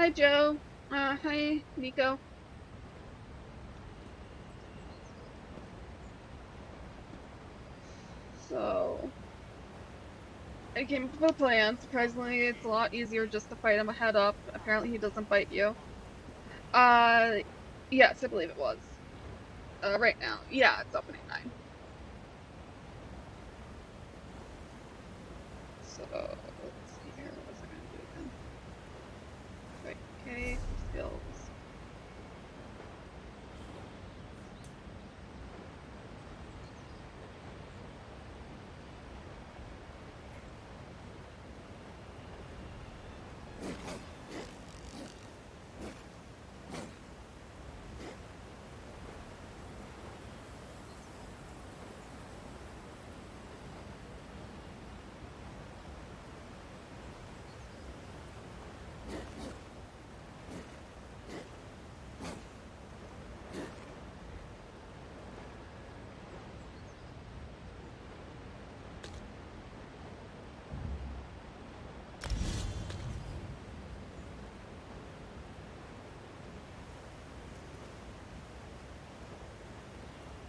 Hi, Joe. Hi, Nico. So, I came up with a plan. Surprisingly, it's a lot easier just to fight him a head up. Apparently, he doesn't bite you. Uh, yes, I believe it was. Right now. Yeah, it's opening 9. So, let's see here. What was I gonna do again? Right, okay, skills.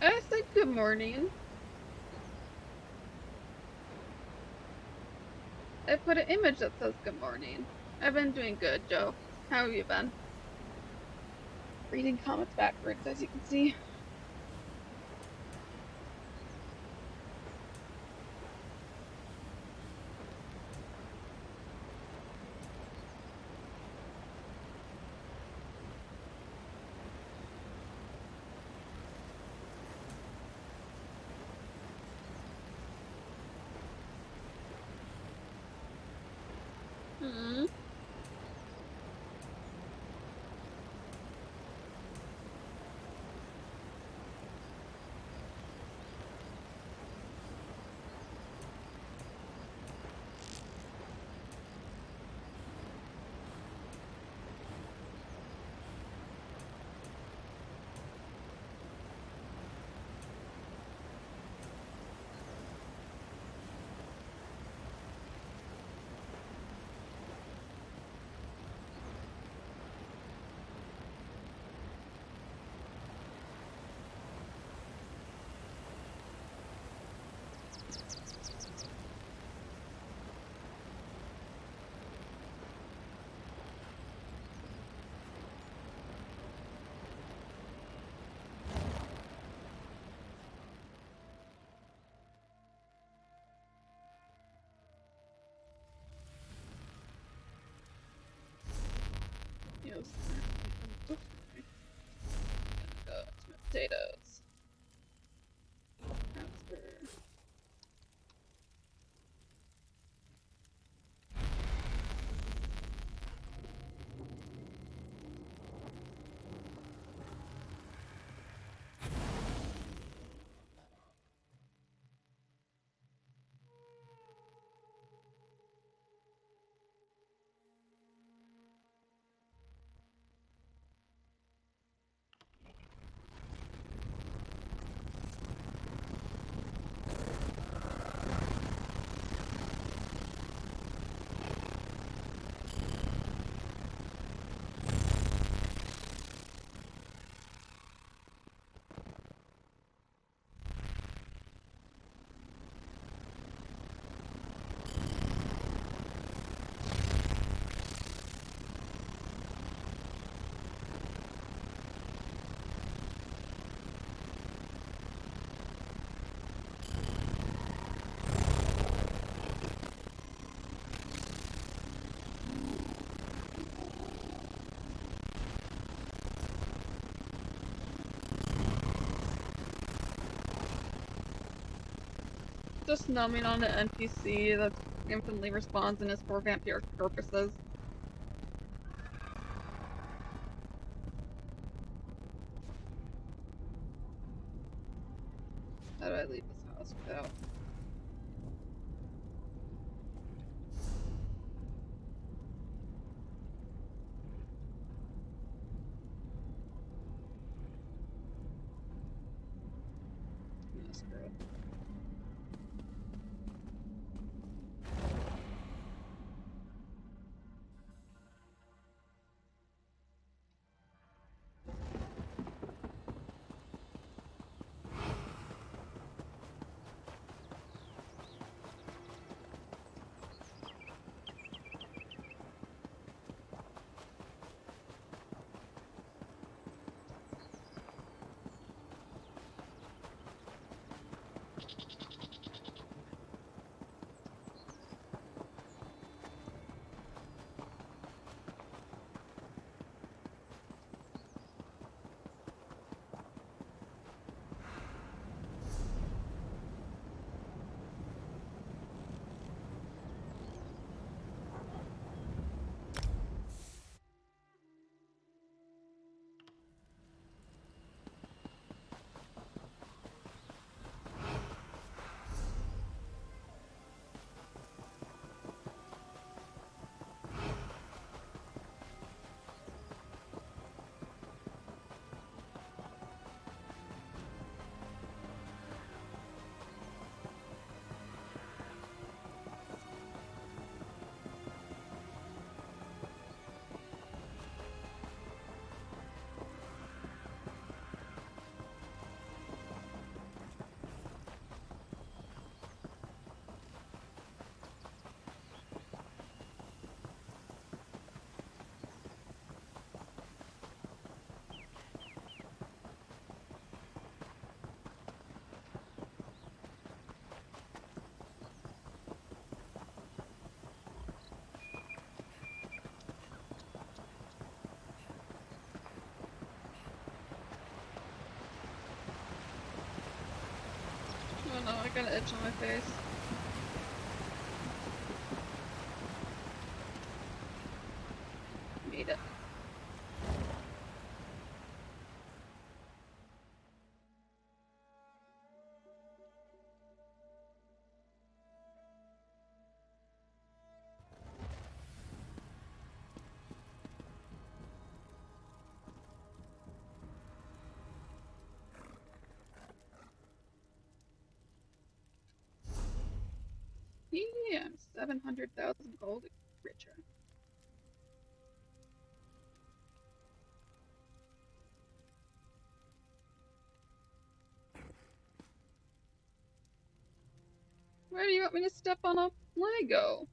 I said good morning. I put an image that says good morning. I've been doing good, Joe. How have you been? Reading comments backwards, as you can see. Hmm. Yes. Oof. Go to my potatoes. Transfer. Just numbing on an NPC that infinitely responds and is for vampiric purposes. How do I leave this house without? No, screw it. Got an itch on my face. Made it. Yeah, I'm 700,000 gold richer. Why do you want me to step on a Lego?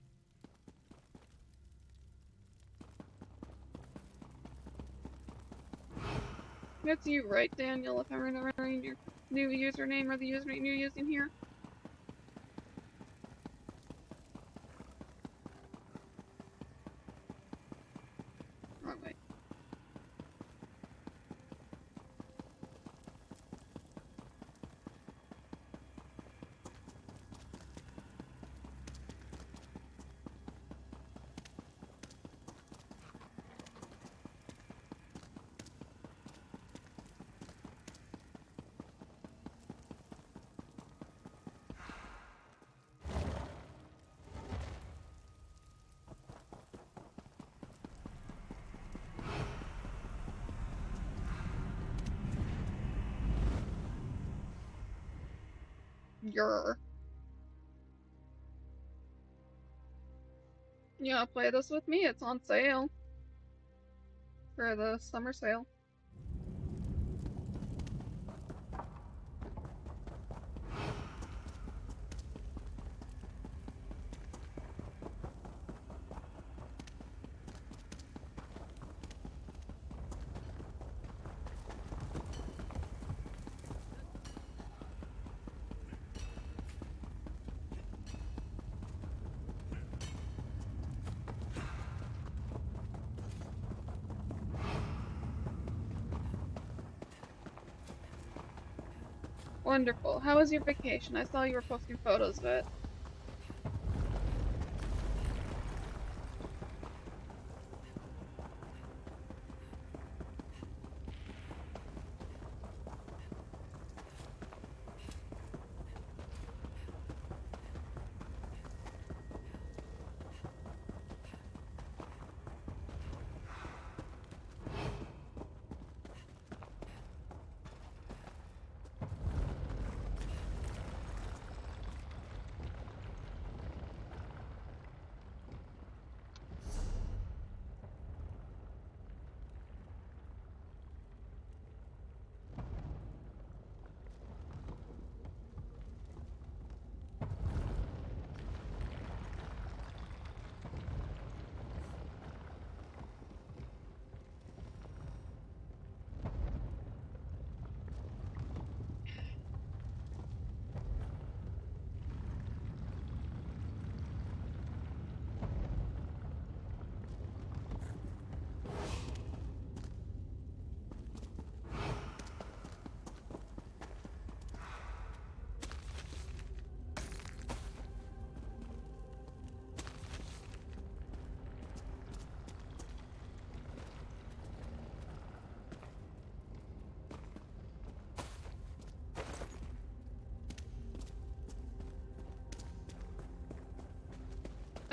That's you, right, Daniel, if I'm remembering your new username or the username you're using here? Wrong way. Yeah, play this with me. It's on sale. For the summer sale. Wonderful. How was your vacation? I saw you were posting photos of it.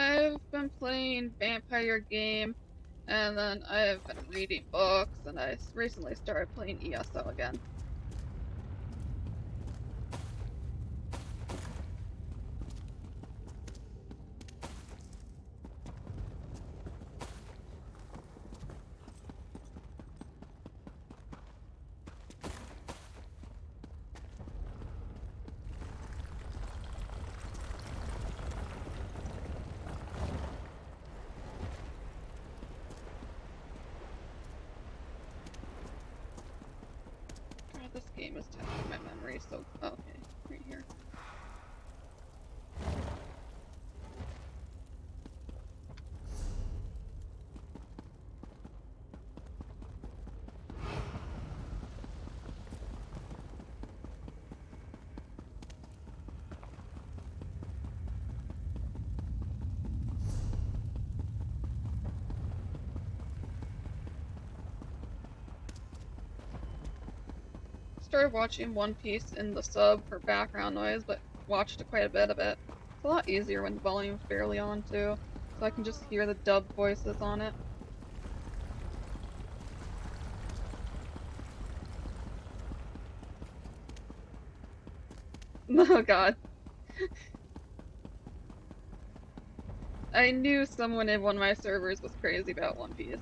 I've been playing Vampire Game, and then I've been reading books, and I recently started playing ESO again. God, this game is testing my memory, so okay, right here. started watching One Piece in the sub for background noise, but watched quite a bit of it. It's a lot easier when the volume's barely on, too, so I can just hear the dubbed voices on it. Oh god. I knew someone in one of my servers was crazy about One Piece.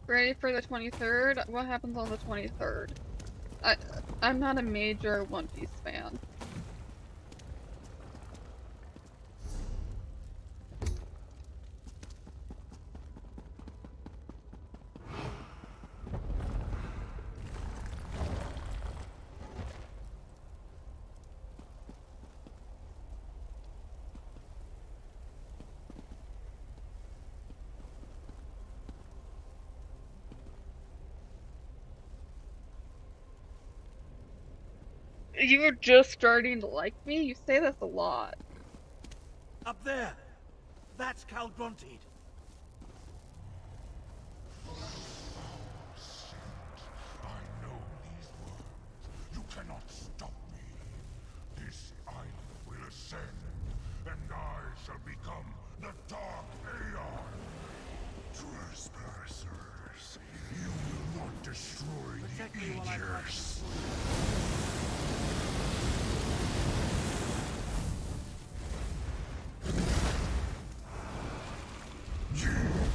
Ready for the 23rd? What happens on the 23rd? I'm not a major One Piece fan. You were just starting to like me? You say this a lot. Up there! That's Cal Grunted. I know these words. You cannot stop me. This island will ascend, and I shall become the Dark Aeon. Trespassers, you will not destroy the Aegis.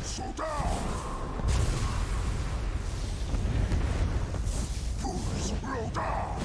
Soldat! Fools, roll down!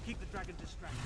Keep the dragon distracted.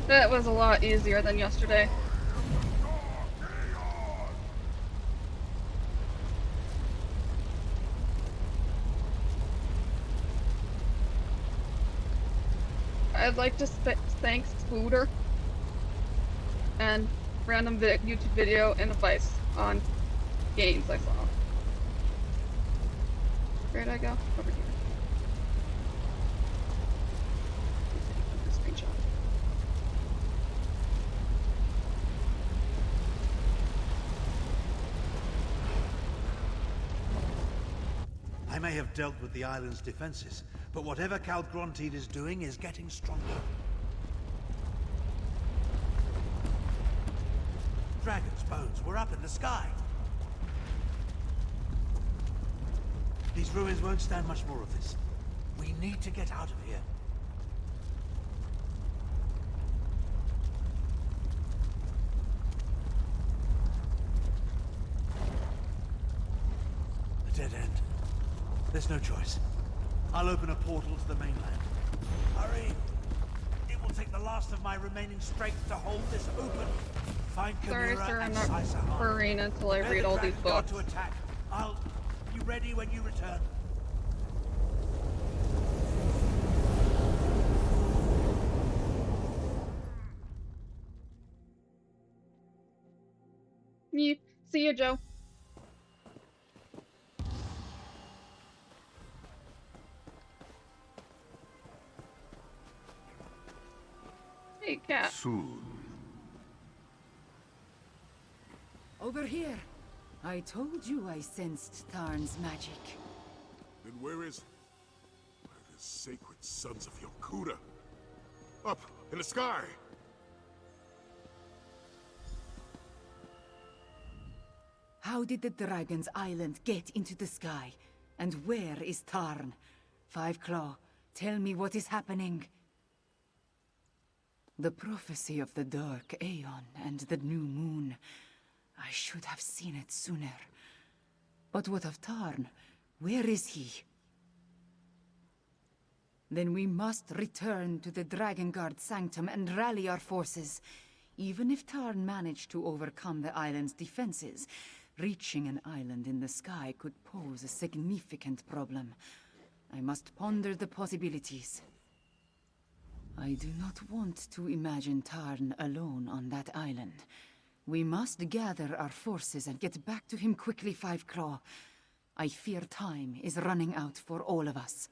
That was a lot easier than yesterday. I'd like to thank Scooter and random YouTube video and advice on games I saw. Where'd I go? Over here. Screenshot. I may have dealt with the island's defenses, but whatever Calgrontied is doing is getting stronger. Dragon's bones were up in the sky. These ruins won't stand much more of this. We need to get out of here. A dead end. There's no choice. I'll open a portal to the mainland. Hurry! It will take the last of my remaining strength to hold this open. Find Sorry, Chimera sir, I'm and not Saisahan. hurrying until I Prepare read the all these Dragon Guard books. to attack. I'll be ready when you return. See you, Joe. Hey, cat. Soon. Over here. I told you I sensed Tarn's magic. Then where is... the sacred sons of Yokuda? Up in the sky! How did the Dragon's Island get into the sky? And where is Tarn? Five Claw, tell me what is happening. The prophecy of the Dark Aeon and the New Moon. I should have seen it sooner. But what of Tarn? Where is he? Then we must return to the Dragon Guard Sanctum and rally our forces. Even if Tarn managed to overcome the island's defenses, reaching an island in the sky could pose a significant problem. I must ponder the possibilities. I do not want to imagine Tarn alone on that island. We must gather our forces and get back to him quickly, Five Claw. I fear time is running out for all of us.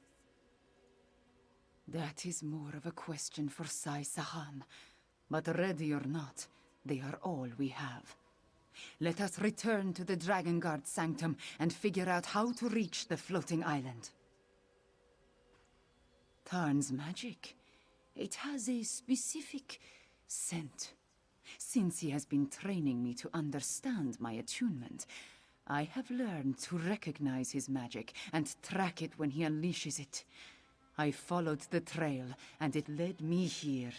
That is more of a question for Saisahan. But ready or not, they are all we have. Let us return to the Dragon Guard Sanctum and figure out how to reach the floating island. Tarn's magic. It has a specific scent. Since he has been training me to understand my attunement, I have learned to recognize his magic and track it when he unleashes it. I followed the trail, and it led me here.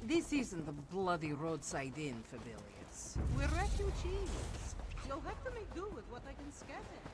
This isn't the bloody roadside inn, Fabilius. We're refugees. You'll have to make do with what I can scavenge.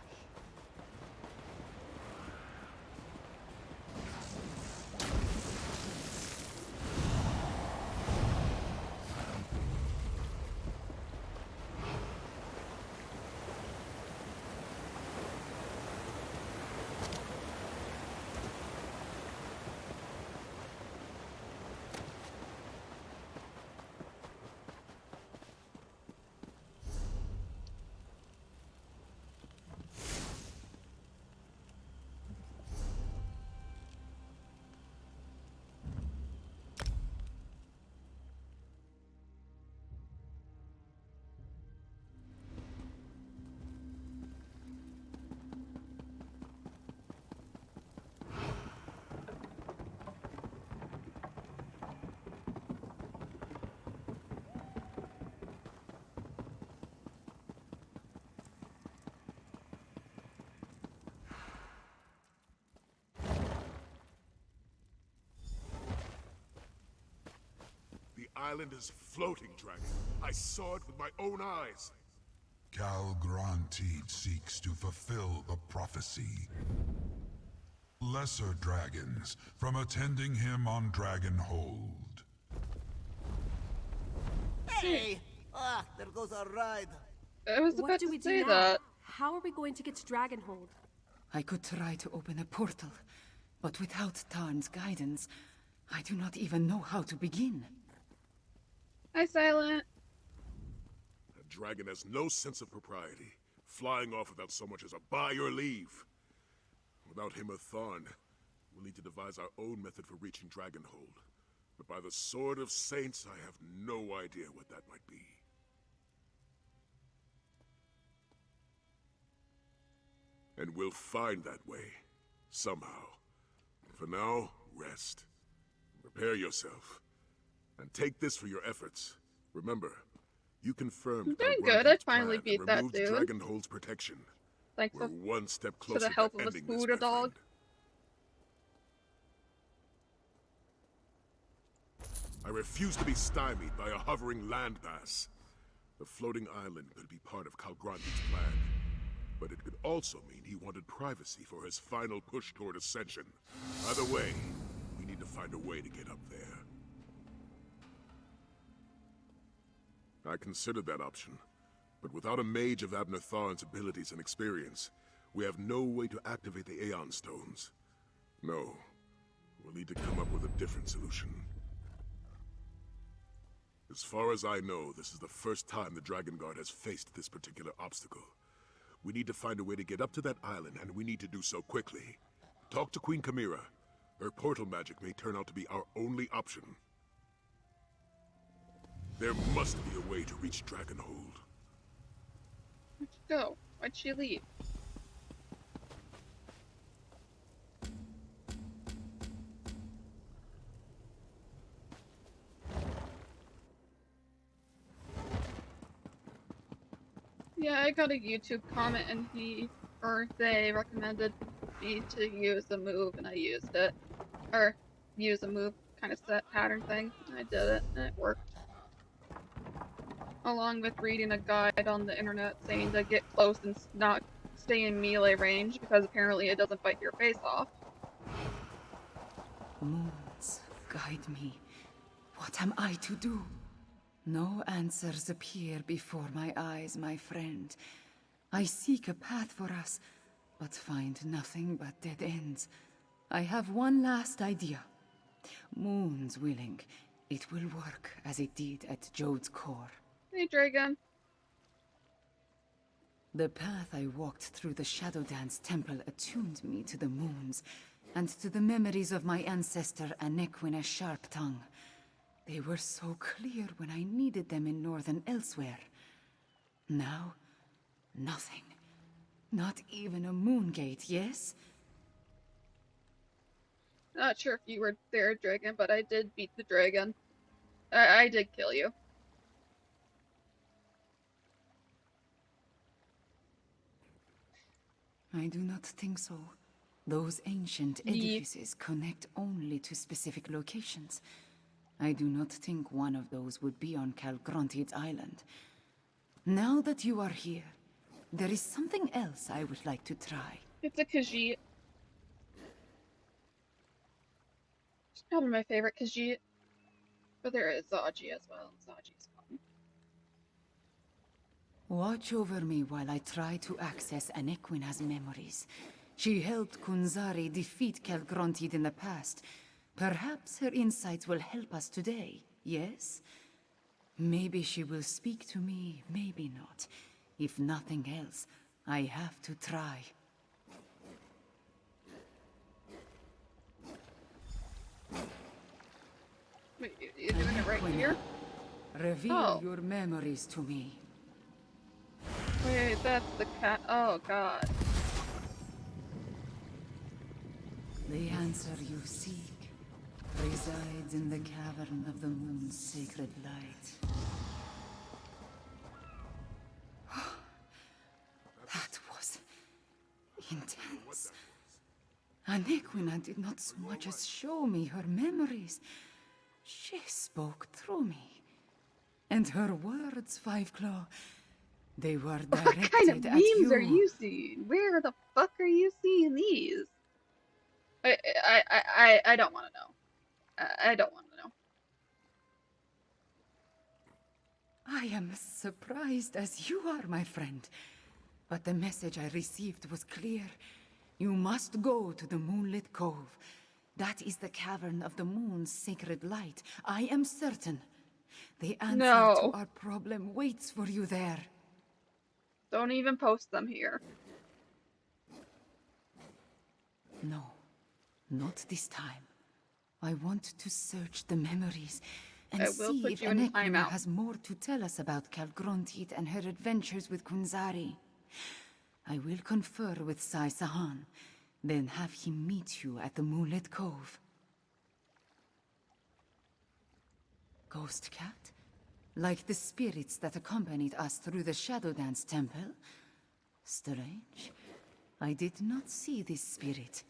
island is floating, dragon. I saw it with my own eyes. Cal Grantid seeks to fulfill the prophecy. Lesser dragons from attending him on Dragonhold. Hey! Ah, there goes our ride. I was What about do to we say do now? that. How are we going to get to Dragonhold? I could try to open a portal, but without Tarn's guidance, I do not even know how to begin. Hi, Silent. That dragon has no sense of propriety, flying off without so much as a buy or leave. Without him or Tharn, we'll need to devise our own method for reaching Dragonhold. But by the Sword of Saints, I have no idea what that might be. And we'll find that way, somehow. For now, rest. Prepare yourself. And take this for your efforts. Remember, you confirmed I'm doing Cal good. I Grantid's finally plan and beat that removed dude. Dragonhold's protection. We're Thankful one step to closer the help to of a ending this, scooter my dog. friend. I refuse to be stymied by a hovering landmass. The floating island could be part of Cal Grantid's plan, but it could also mean he wanted privacy for his final push toward ascension. Either way, we need to find a way to get up there. I considered that option, but without a mage of Abner Tharn's abilities and experience, we have no way to activate the Aeon Stones. No, we'll need to come up with a different solution. As far as I know, this is the first time the Dragon Guard has faced this particular obstacle. We need to find a way to get up to that island, and we need to do so quickly. Talk to Queen Chimera. Her portal magic may turn out to be our only option. There must be a way to reach Dragonhold. Where'd she go? Why'd she leave? Yeah, I got a YouTube comment and they recommended me to use a move and I used it. Or use a move kind of set pattern thing. And I did it and it worked. Along with reading a guide on the internet saying to get close and not stay in melee range because apparently it doesn't bite your face off. Moons, guide me. What am I to do? No answers appear before my eyes, my friend. I seek a path for us, but find nothing but dead ends. I have one last idea. Moons willing, it will work as it did at Jode's core. Hey, Dragon. The path I walked through the Shadow Dance Temple attuned me to the moons, and to the memories of my ancestor Anequina Sharptongue. They were so clear when I needed them in northern Elsweyr. Now, nothing. Not even a moon gate, yes? Not sure if you were there, Dragon, but I did beat the dragon. I did kill you. I do not think so. Those ancient edifices connect only to specific locations. I do not think one of those would be on Cal Grantid's island. Now that you are here, there is something else I would like to try. It's a Khajiit. It's probably my favorite Khajiit. But there is Zaji as well. Zaji's fun. Watch over me while I try to access Anequina's memories. She helped Kunzari defeat Cal Grantid in the past. Perhaps her insights will help us today, yes? Maybe she will speak to me, maybe not. If nothing else, I have to try. Wait, you're doing it right here? Reveal Oh. your memories to me. Wait, that's the cat. Oh, God. The answer you seek resides in the cavern of the moon's sacred light. That was intense. Anequina did not so much as show me her memories. She spoke through me. And her words, Five Claw, they were What kind of directed at memes are you. you seeing? Where the fuck are you seeing these? I don't want to know. I don't want to know. I am as surprised as you are, my friend. But the message I received was clear. You must go to the Moonlit Cove. That is the cavern of the moon's sacred light. I am certain. The answer to No. our problem waits for you there. Don't even post them here. No, not this time. I want to search the memories and I will see put if you in Enequina timeout. has more to tell us about Calgrontit and her adventures with Kunzari. I will confer with Sai Sahan, then have him meet you at the Moonlit Cove. Ghost cat? Like the spirits that accompanied us through the Shadow Dance Temple? Strange. I did not see this spirit.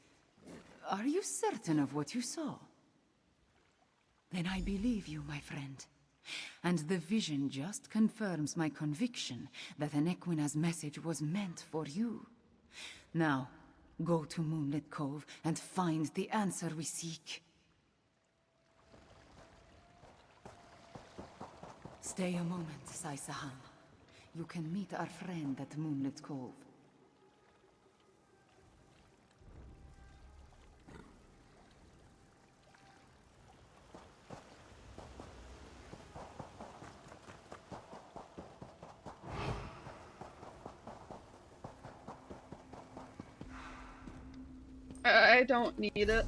Are you certain of what you saw? Then I believe you, my friend. And the vision just confirms my conviction that Enequina's message was meant for you. Now, go to Moonlit Cove and find the answer we seek. Stay a moment, Sai Sahan. You can meet our friend at Moonlit Cove. I don't need it.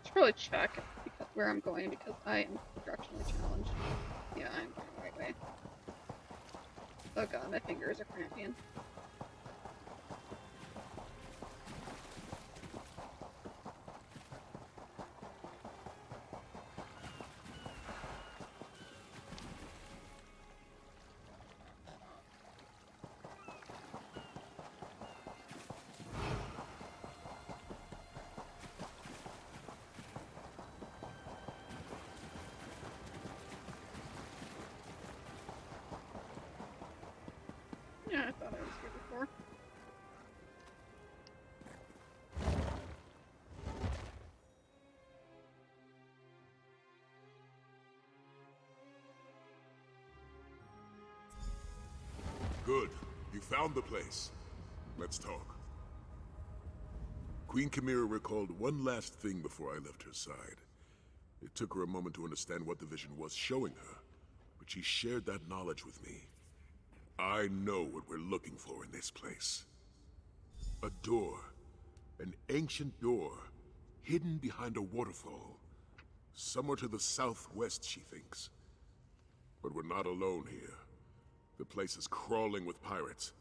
Should probably check where I'm going because I am directionally challenged. Yeah, I'm going the right way. Oh god, my fingers are cramping. Yeah, I thought I was here before. Good. You found the place. Let's talk. Queen Chimera recalled one last thing before I left her side. It took her a moment to understand what the vision was showing her, but she shared that knowledge with me. I know what we're looking for in this place. A door. An ancient door, hidden behind a waterfall. Somewhere to the southwest, she thinks. But we're not alone here. The place is crawling with pirates.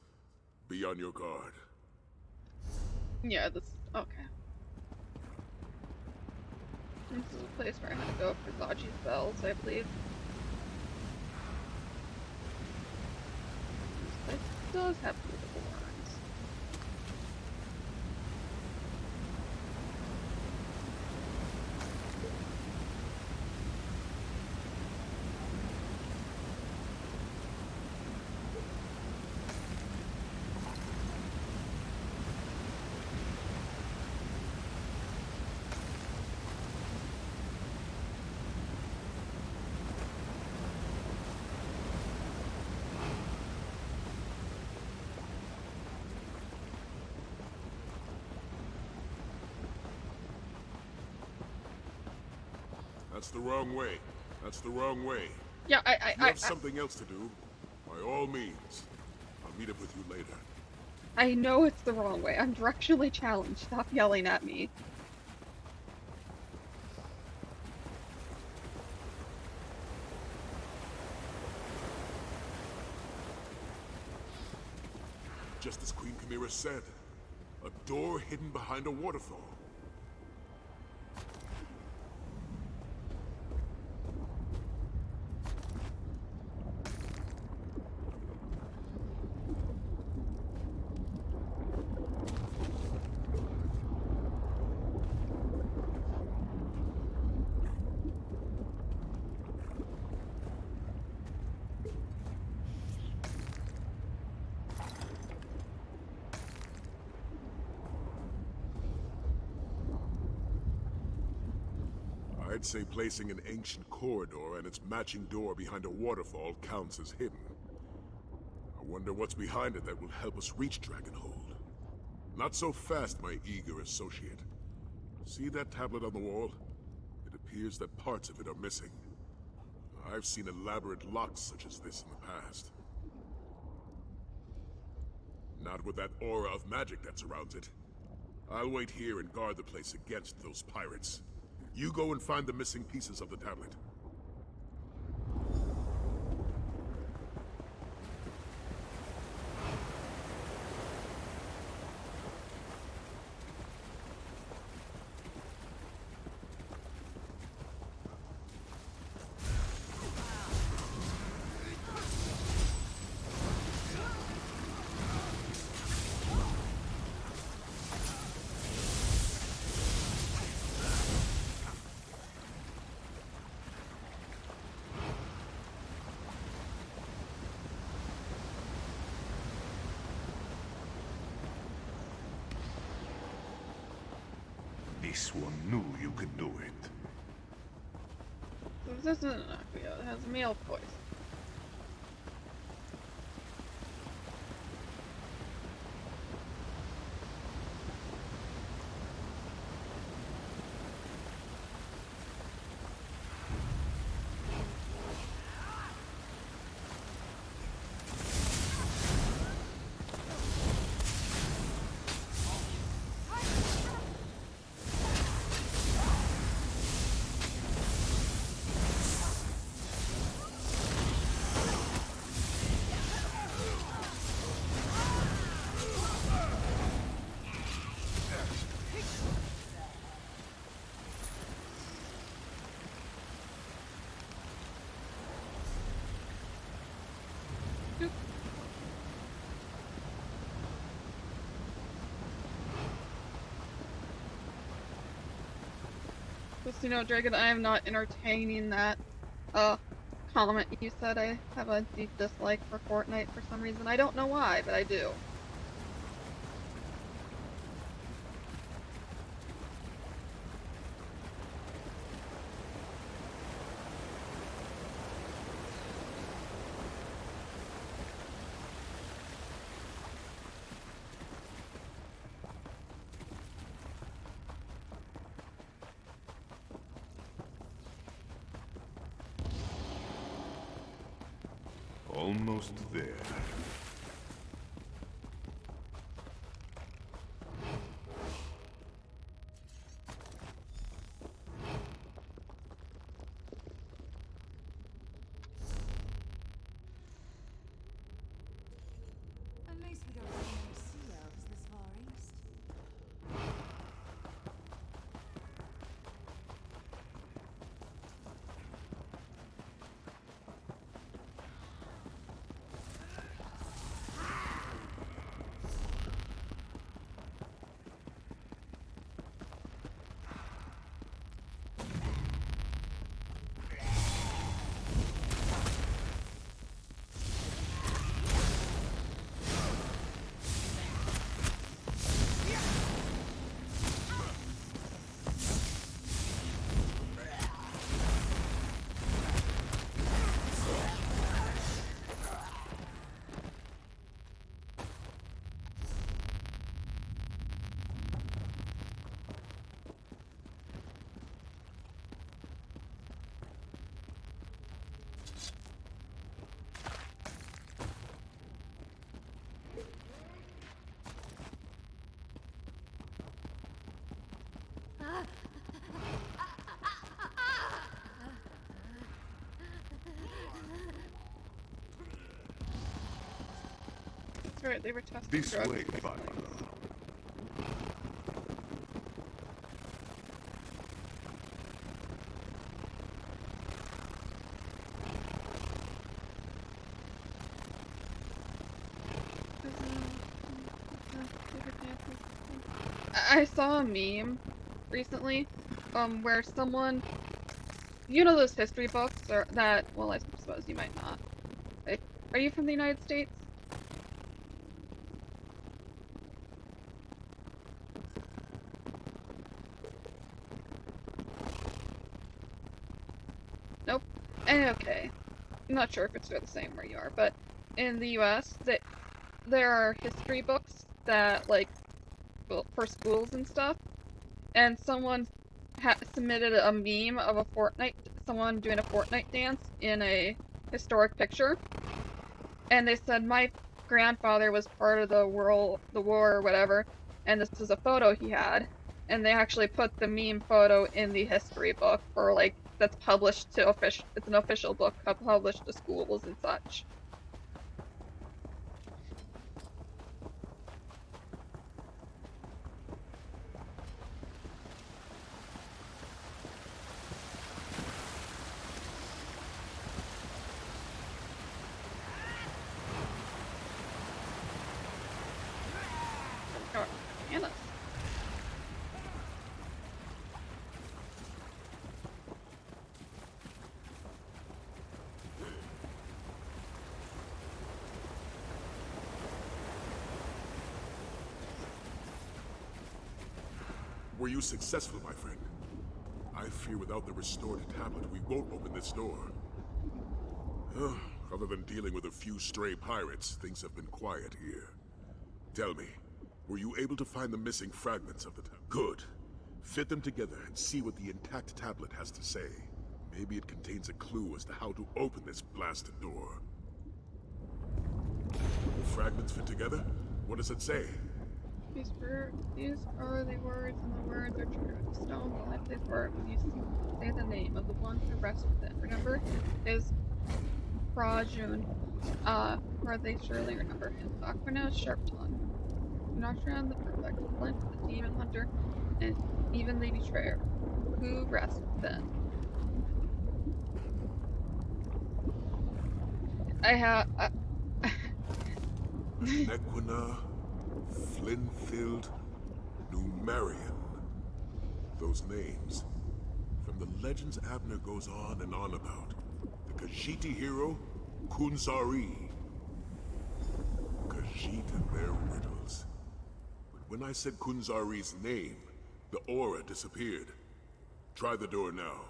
Be on your guard. Yeah, this... okay. This is a place where I had to go for Zaji's bells, I believe. This place does have beautiful horns. That's the wrong way. That's the wrong way. Yeah, If you have something else to do, by all means. I'll meet up with you later. I know it's the wrong way. I'm directionally challenged. Stop yelling at me. Just as Queen Chimera said, a door hidden behind a waterfall. I'd say placing an ancient corridor and its matching door behind a waterfall counts as hidden. I wonder what's behind it that will help us reach Dragonhold. Not so fast, my eager associate. See that tablet on the wall? It appears that parts of it are missing. I've seen elaborate locks such as this in the past. Not with that aura of magic that surrounds it. I'll wait here and guard the place against those pirates. You go and find the missing pieces of the tablet. This one knew you could do it. So this isn't an Acquia, it has male voice. Just, you know, Dragon, I am not entertaining that, comment you said. I have a deep dislike for Fortnite for some reason. I don't know why, but I do. Almost there. That's right, they were testing This drugs. way, recently. Father. I saw a meme recently, where someone, you know those history books, or that, well, I suppose you might not. Are you from the United States? Nope. Okay. I'm not sure if it's the same where you are, but in the US, there are history books that, like, well, for schools and stuff, and someone submitted a meme of someone doing a Fortnite dance in a historic picture, and they said, my grandfather was part of the war or whatever, and this is a photo he had, and they actually put the meme photo in the history book for, like, that's published to it's an official book published to schools and such. Oh, Anna. Were you successful, my friend? I fear without the restored tablet, we won't open this door. Other than dealing with a few stray pirates, things have been quiet here. Tell me, were you able to find the missing fragments of the tablet? Good. Fit them together and see what the intact tablet has to say. Maybe it contains a clue as to how to open this blasted door. The fragments fit together? What does it say? These are the words, and the words are true. The stone will lift his word when you say the name of the one who rests within. Remember his Rajun, for they surely remember him. Aquino Sharp Tongue. Notran the Perfect, Flint the Demon Hunter, and even the Betrayer, who rests within. I have. Nequina, Flinfield, Numerian. Those names. From the legends Abner goes on and on about. The Khajiit hero, Kunzari. Khajiit and their riddles. But when I said Kunzari's name, the aura disappeared. Try the door now.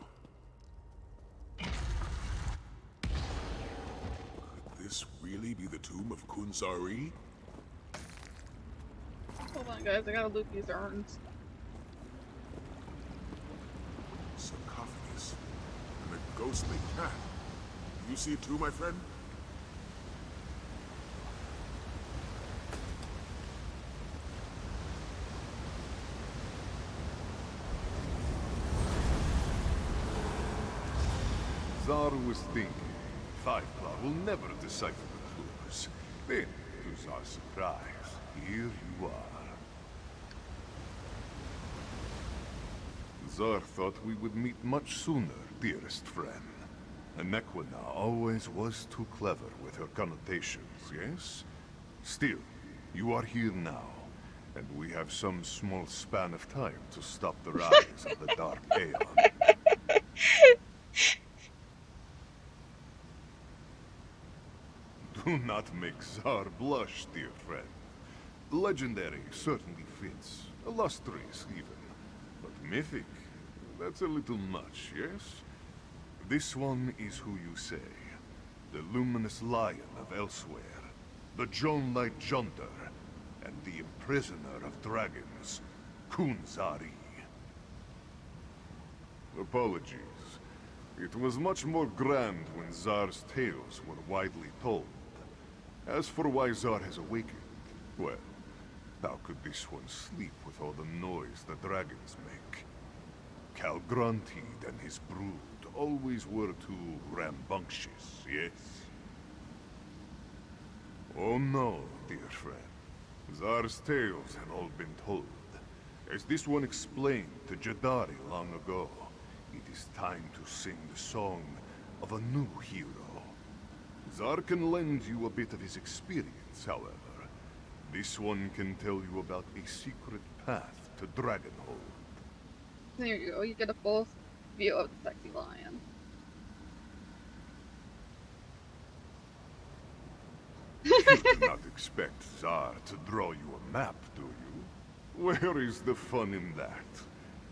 Could this really be the tomb of Kunzari? Hold on, guys. I gotta loot these urns. Sarcophagus. And a ghostly cat. You see it too, my friend? Daar was thinking, Fiveclaw will never decipher the clues. Then, to Zar's surprise, here you are. Zar thought we would meet much sooner, dearest friend. And Nequina always was too clever with her connotations, yes? Still, you are here now, and we have some small span of time to stop the rise of the Dark Aeon. Do not make Zar blush, dear friend. Legendary certainly fits, illustrious even. But mythic, that's a little much, yes? This one is who you say. The luminous lion of Elsweyr, the Joan-light Jonder, and the imprisoner of dragons, Kunzari. Apologies. It was much more grand when Zar's tales were widely told. As for why Zar has awakened, well, how could this one sleep with all the noise the dragons make? Calgrantid and his brood always were too rambunctious, yes? Oh no, dear friend. Zar's tales have all been told. As this one explained to Jadari long ago, it is time to sing the song of a new hero. Zar can lend you a bit of his experience, however. This one can tell you about a secret path to Dragonhold. There you go, you get a full view of the sexy lion. You do not expect Zar to draw you a map, do you? Where is the fun in that?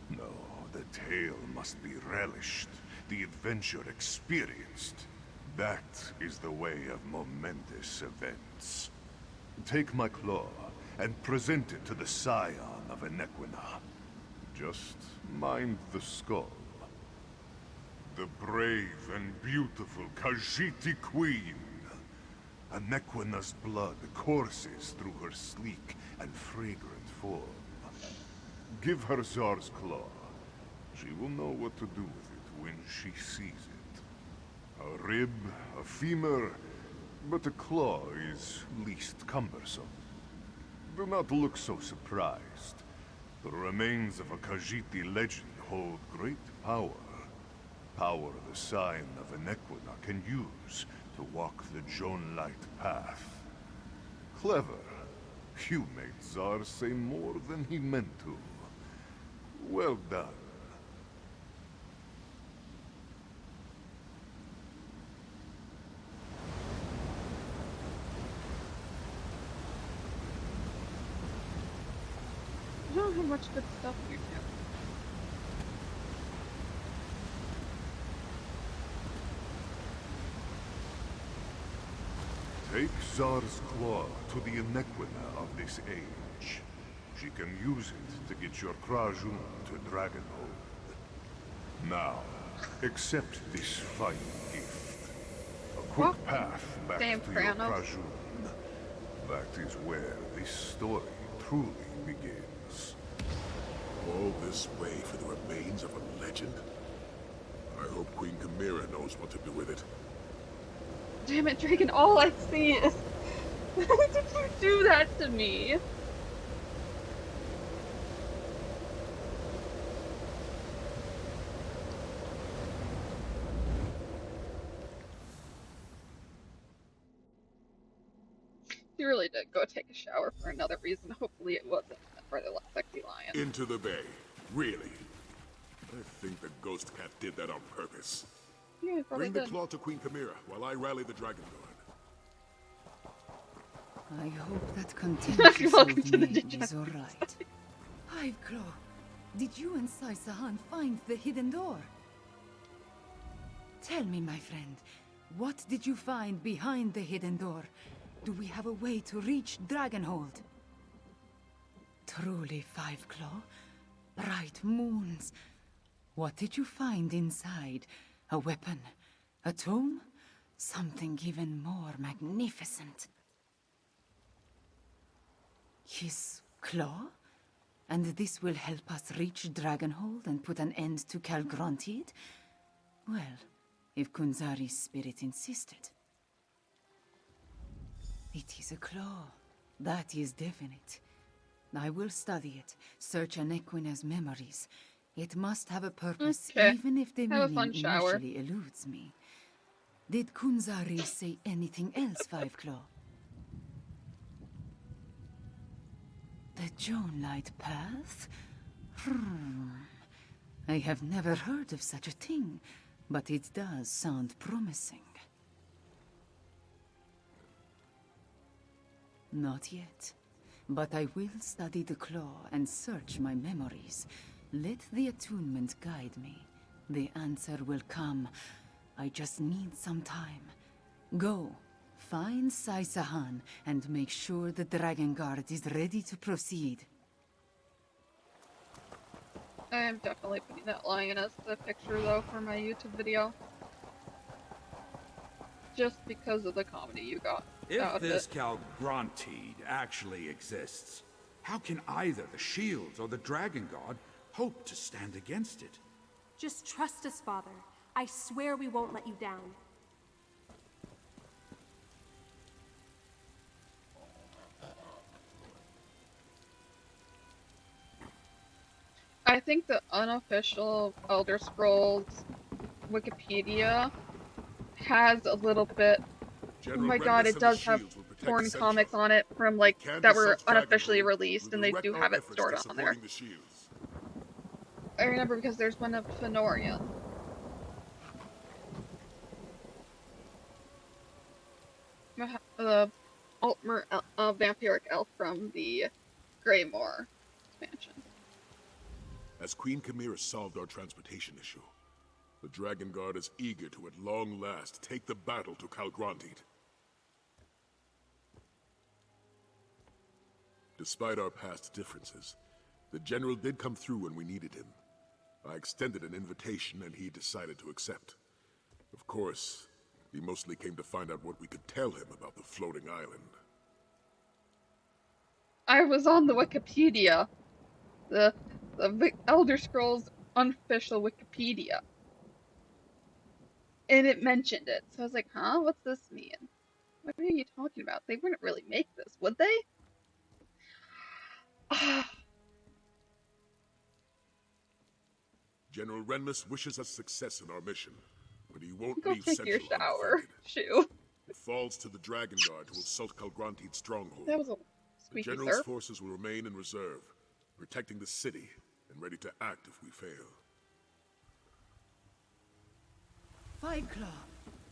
No, the tale must be relished, the adventure experienced. That is the way of momentous events. Take my claw and present it to the scion of Enequina. Just mind the skull. The brave and beautiful Khajiiti Queen. Enequina's blood courses through her sleek and fragrant form. Give her Zar's claw. She will know what to do with it when she sees it. A rib, a femur, but a claw is least cumbersome. Do not look so surprised. The remains of a Khajiiti legend hold great power. Power the Scion of Enequina can use to walk the Jonelight path. Clever. You made Zar say more than he meant to. Well done. I don't know how much good stuff we have. Take Zar's claw to the Enequina of this age. She can use it to get your Krajun to Dragonhold. Now, accept this fine gift. A quick path back to your Krajun. That is where this story truly begins. All this way for the remains of a legend? I hope Queen Chimera knows what to do with it. Damn it, Dragon, all I see is... Why did you do that to me? You really did go take a shower for another reason. Hopefully it wasn't for the sexy lion. Into the bay. Really? I think the ghost cat did that on purpose. Yeah, Bring the claw to Queen Chimera while I rally the Dragon Guard. I hope that contentious old maid is alright. Hiveclaw, did you and Saisahan find the hidden door? Tell me, my friend, what did you find behind the hidden door? Do we have a way to reach Dragonhold? Truly, Fiveclaw? Bright moons. What did you find inside? A weapon? A tome? Something even more magnificent. His claw? And this will help us reach Dragonhold and put an end to Calgrontiid? Well, if Kunzari's spirit insisted. It is a claw. That is definite. I will study it, search Enequina's memories. It must have a purpose, even if the meaning initially eludes me. Did Kunzari say anything else, Fiveclaw? The Jonelight path? I have never heard of such a thing, but it does sound promising. Not yet, but I will study the claw and search my memories. Let the attunement guide me. The answer will come. I just need some time. Go, find Saisahan and make sure the Dragon Guard is ready to proceed. I am definitely putting that lion as the picture, though, for my YouTube video. Just because of the comedy you got. If this Calgrontiid actually exists, how can either the Shields or the Dragon God hope to stand against it? Just trust us, Father. I swear we won't let you down. I think the unofficial Elder Scrolls Wikipedia has a little bit. Oh my god, it does have porn comics on it from like that were unofficially released, and they do have it stored on there. I remember because there's one of Fenorian. The Altmer vampiric elf from the Greymoor expansion. As Queen Chimera solved our transportation issue, the Dragon Guard is eager to at long last take the battle to Calgrantid. Despite our past differences, the General did come through when we needed him. I extended an invitation and he decided to accept. Of course, he mostly came to find out what we could tell him about the floating island. I was on the Wikipedia. The Elder Scrolls unofficial Wikipedia. And it mentioned it. So I was like, huh? What's this mean? What are you talking about? They wouldn't really make this, would they? General Renmus wishes us success in our mission, but he won't Go leave take Central your shower. undefeated. Shoo. It falls to the Dragon Guard to assault Calgrantid's stronghold. That was a The squeaky General's surf. forces will remain in reserve, protecting the city and ready to act if we fail. Fiveclaw,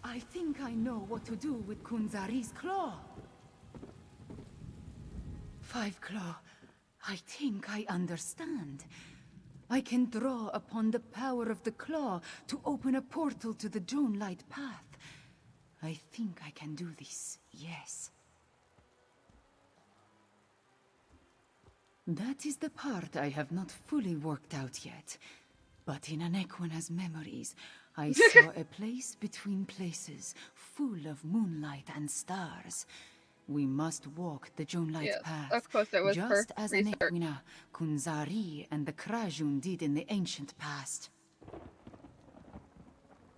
I think I know what to do with Kunzari's claw. Fiveclaw, I think I understand. I can draw upon the power of the claw to open a portal to the Jonelight path. I think I can do this, yes. That is the part I have not fully worked out yet. But in Anequina's memories, I saw a place between places, full of moonlight and stars. We must walk the Jonelight path, of course it was just for as research. Anequina, Kunzari, and the Krajun did in the ancient past.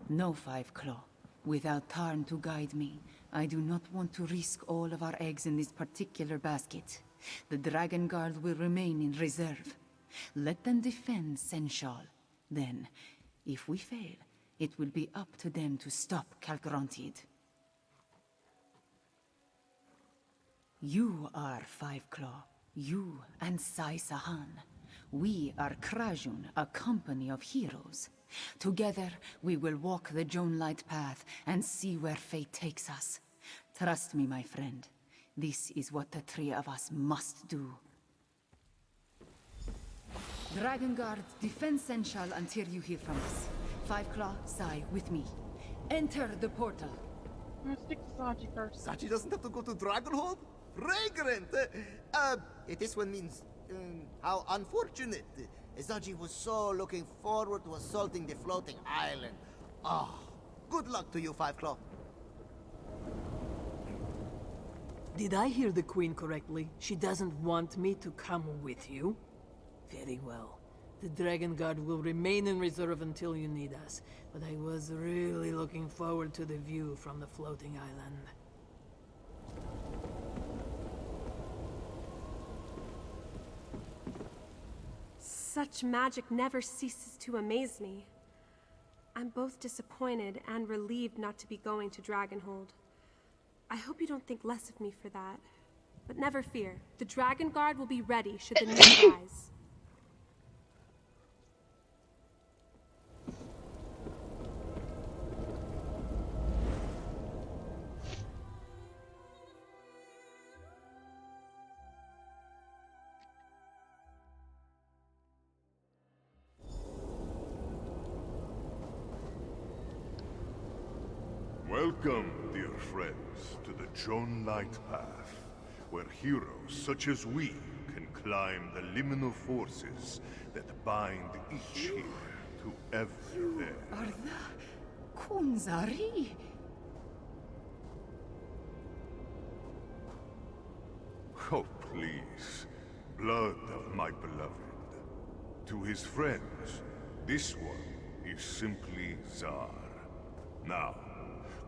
No, Fiveclaw. Without Tarn to guide me, I do not want to risk all of our eggs in this particular basket. The Dragon Guard will remain in reserve. Let them defend Senshal. Then, if we fail, it will be up to them to stop Calgrantid. You are Fiveclaw. You and Sai Sahan. We are Krajun, a company of heroes. Together, we will walk the Jonelight path and see where fate takes us. Trust me, my friend. This is what the three of us must do. Dragon Guard, defend Senshal until you hear from us. Fiveclaw, Sai, with me. Enter the portal. I'm gonna stick to Sachi first. Sachi doesn't have to go to Dragonhold? Fragrant! This one means, how unfortunate. Sachi was so looking forward to assaulting the floating island. Ah, good luck to you, Fiveclaw. Did I hear the Queen correctly? She doesn't want me to come with you? Very well. The Dragon Guard will remain in reserve until you need us, but I was really looking forward to the view from the floating island. Such magic never ceases to amaze me. I'm both disappointed and relieved not to be going to Dragonhold. I hope you don't think less of me for that. But never fear, the Dragon Guard will be ready should the need arise. Welcome, dear friends, to the Jonelight Path, where heroes such as we can climb the liminal forces that bind each here to every there. Are the Kunzari? Oh, please. Blood of my beloved. To his friends, this one is simply Czar. Now,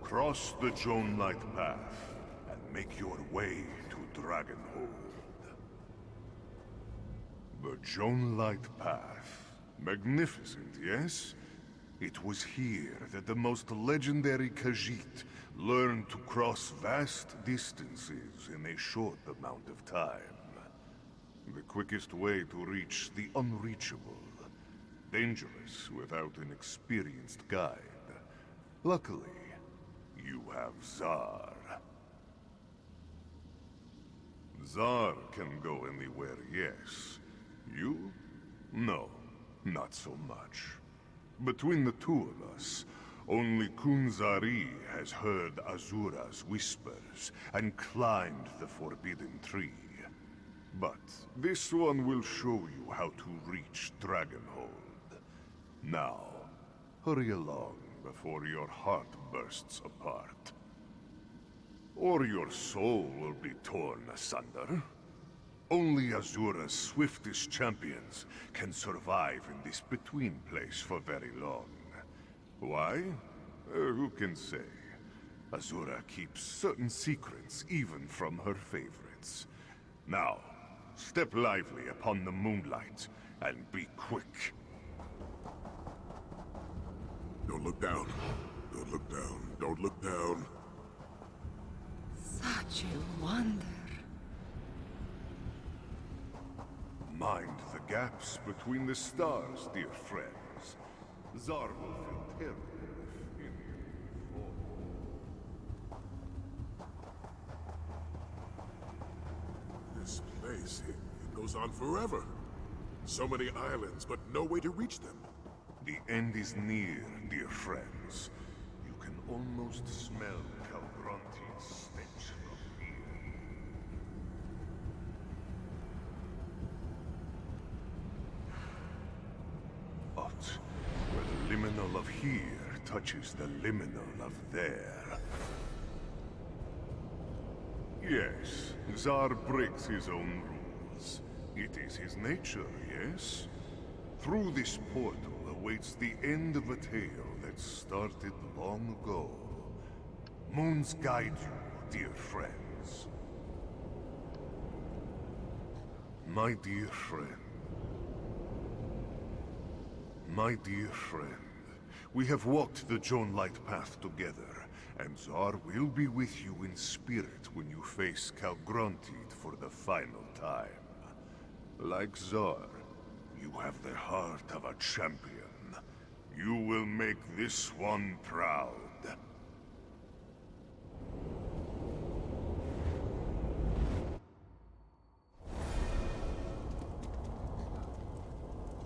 cross the Jonelight path and make your way to Dragonhold. The Joan Light Path. Magnificent, yes? It was here that the most legendary Khajiit learned to cross vast distances in a short amount of time. The quickest way to reach the unreachable. Dangerous without an experienced guide. Luckily, you have Daar. Daar can go anywhere, yes. You? No, not so much. Between the two of us, only Kunzari has heard Azura's whispers and climbed the forbidden tree. But this one will show you how to reach Dragonhold. Now, hurry along before your heart bursts apart. Or your soul will be torn asunder. Only Azura's swiftest champions can survive in this between place for very long. Why? Who can say? Azura keeps certain secrets even from her favorites. Now, step lively upon the moonlight, and be quick. Don't look down. Don't look down. Don't look down. Such a wonder. Mind the gaps between the stars, dear friends. Daar will feel terrible if any of you fall. This place, it goes on forever. So many islands, but no way to reach them. The end is near, dear friends. You can almost smell Calgronti's stench from here. But where the liminal of here touches the liminal of there. Yes, Daar breaks his own rules. It is his nature, yes? Through this portal awaits the end of a tale that started long ago. Moons guide you, dear friends. My dear friend. My dear friend. We have walked the Joan Light Path together, and Daar will be with you in spirit when you face Calgrontiid for the final time. Like Daar, you have the heart of a champion. You will make this one proud.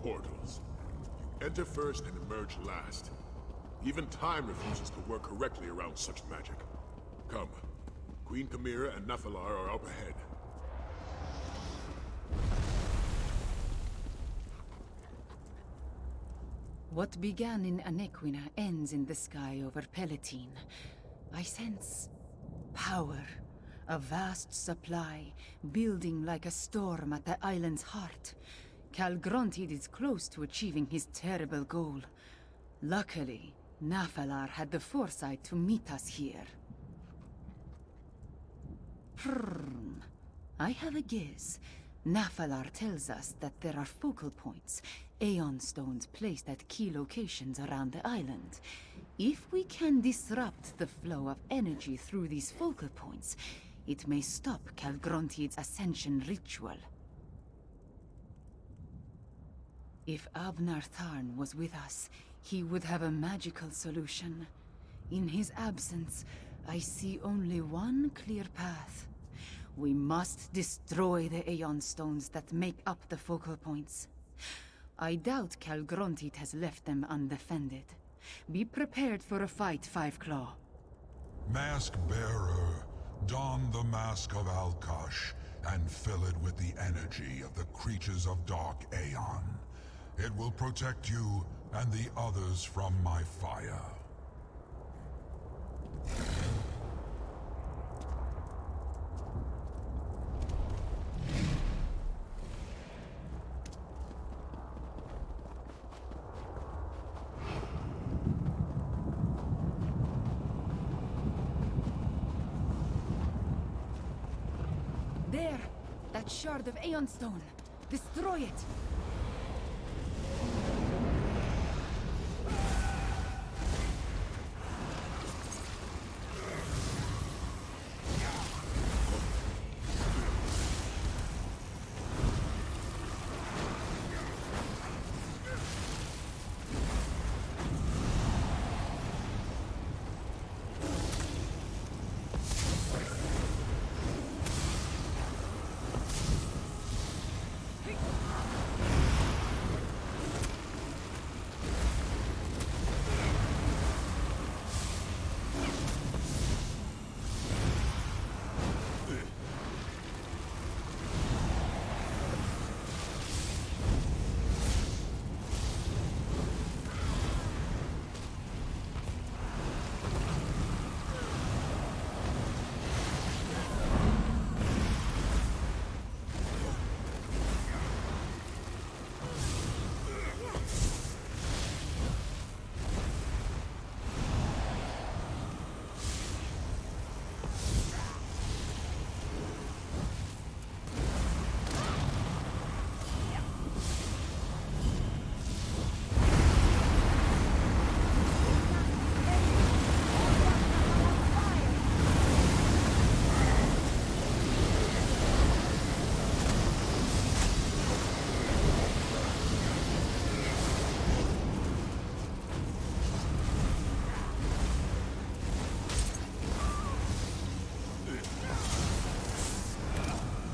Portals. You enter first and emerge last. Even time refuses to work correctly around such magic. Come. Queen Chimera and Nephilar are up ahead. What began in Anequina ends in the sky over Palatine. I sense power, a vast supply, building like a storm at the island's heart. Calgrontiid is close to achieving his terrible goal. Luckily, Nephilar had the foresight to meet us here. I have a guess. Nephilar tells us that there are focal points, Aeon Stones placed at key locations around the island. If we can disrupt the flow of energy through these focal points, it may stop Calgrontiid's ascension ritual. If Abnar Tharn was with us, he would have a magical solution. In his absence, I see only one clear path. We must destroy the Aeon Stones that make up the focal points. I doubt Calgrontiid has left them undefended. Be prepared for a fight, Five Claw. Mask Bearer, don the mask of Alkash and fill it with the energy of the creatures of Dark Aeon. It will protect you and the others from my fire. There! That shard of Aeon Stone! Destroy it!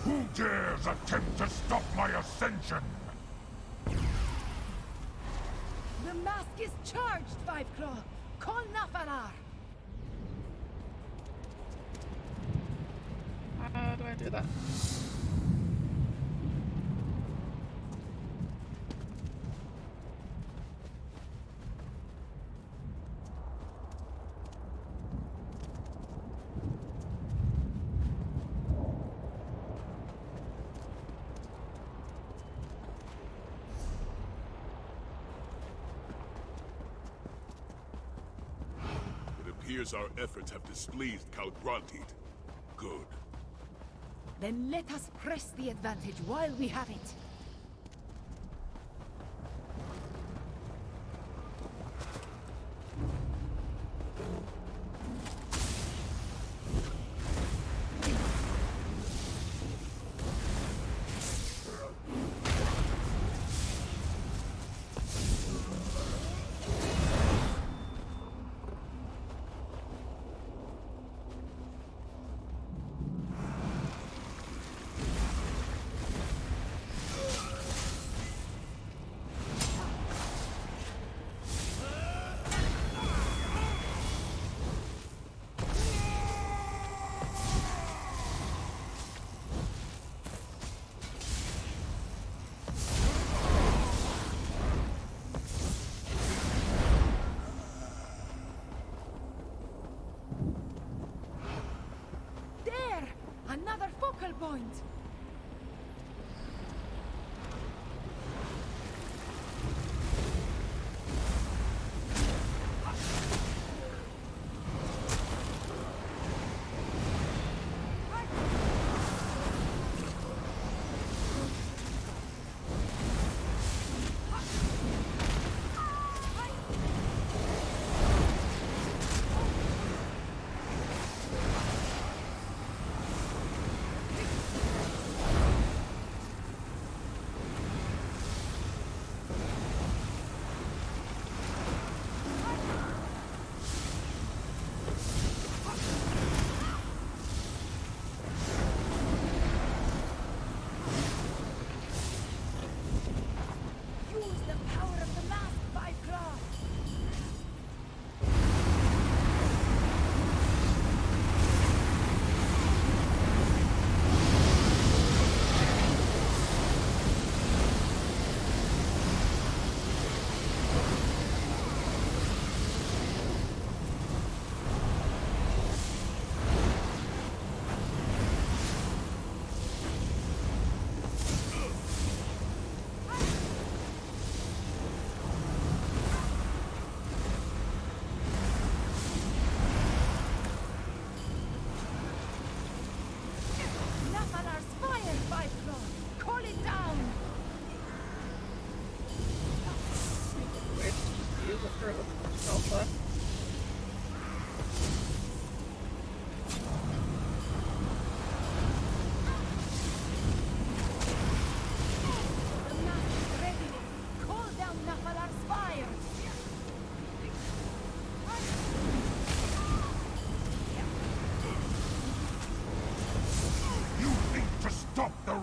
Who dares attempt to stop my ascension? The mask is charged, Five Claw! Call Nafarar! How do I do that? It appears our efforts have displeased Count Granted. Good. Then let us press the advantage while we have it.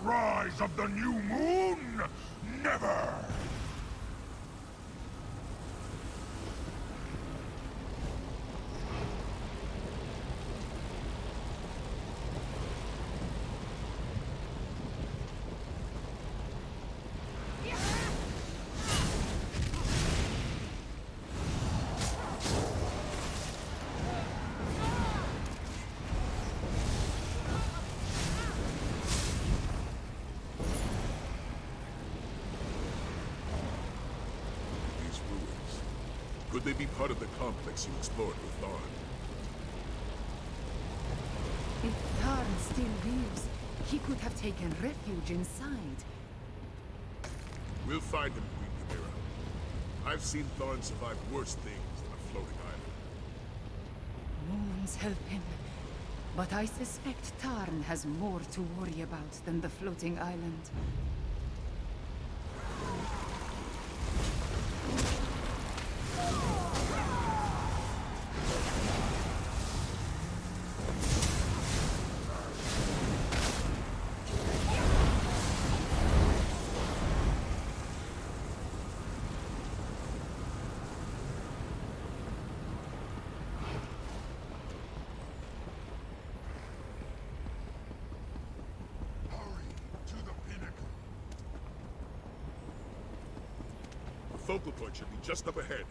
rise of the new moon? Never! Could they be part of the complex you explored with Daar? If Tarn still lives, he could have taken refuge inside. We'll find him, Queen Chimera. I've seen Thorn survive worse things than a floating island. Moons help him, but I suspect Tarn has more to worry about than the floating island. The focal point should be just up ahead.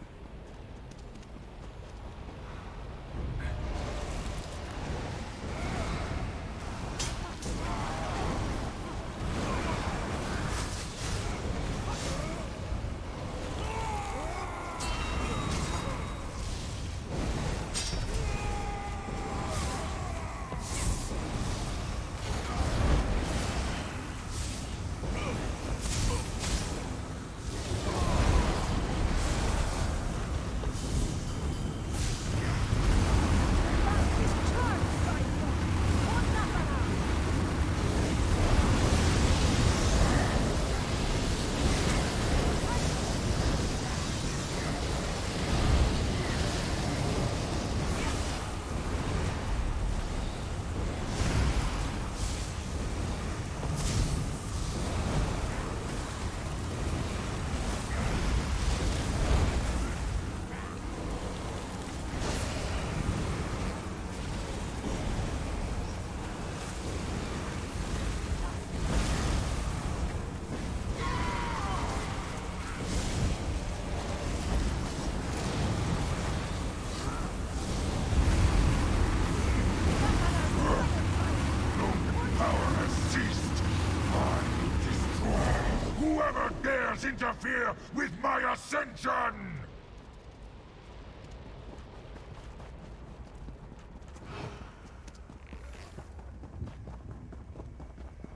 Interfere with my ascension!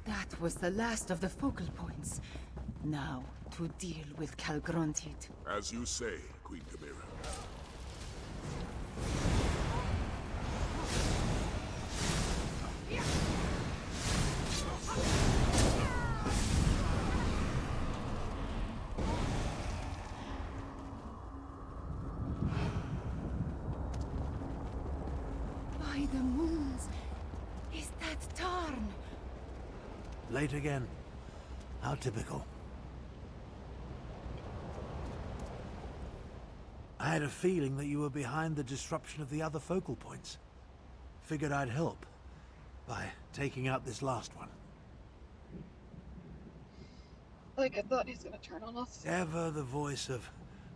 That was the last of the focal points. Now, to deal with Calgrontit. As you say, Queen Chimera. By the moons! Is that Tarn? Late again. How typical. I had a feeling that you were behind the disruption of the other focal points. Figured I'd help by taking out this last one. Like, I thought he's gonna turn on us. Ever the voice of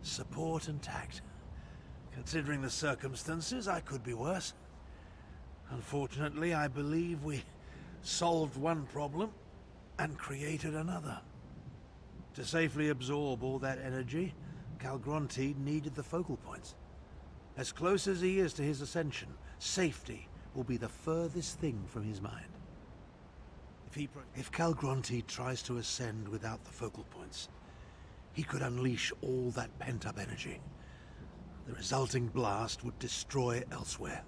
support and tact. Considering the circumstances, I could be worse. Unfortunately, I believe we solved one problem and created another. To safely absorb all that energy, Calgrontit needed the focal points. As close as he is to his ascension, safety will be the furthest thing from his mind. If Calgrontit tries to ascend without the focal points, he could unleash all that pent-up energy. The resulting blast would destroy Elsweyr.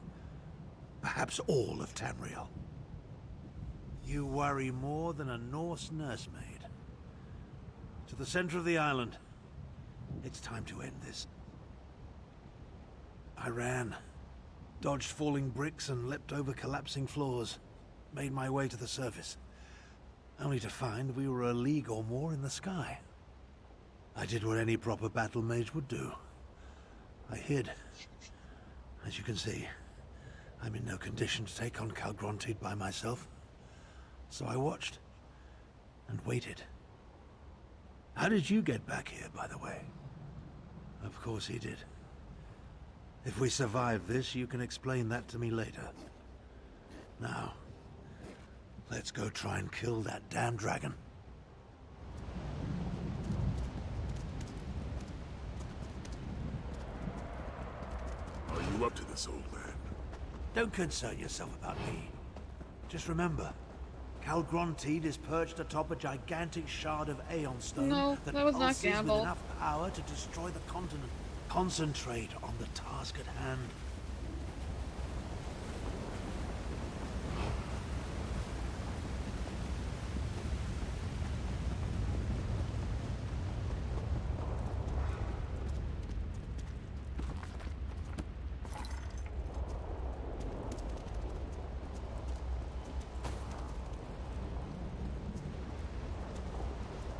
Perhaps all of Tamriel. You worry more than a Norse nursemaid. To the center of the island. It's time to end this. I ran, dodged falling bricks and leapt over collapsing floors, made my way to the surface. only to find we were a league or more in the sky. I did what any proper battle mage would do. I hid. As you can see, I'm in no condition to take on Calgrontied by myself. So I watched and waited. How did you get back here, by the way? Of course he did. If we survive this, you can explain that to me later. Now, let's go try and kill that damn dragon. Are you up to this, old man? Don't concern yourself about me. Just remember, Calgrontied is perched atop a gigantic shard of Aeon Stone No, that was not pulses with gamble. enough power to destroy the continent. Concentrate on the task at hand.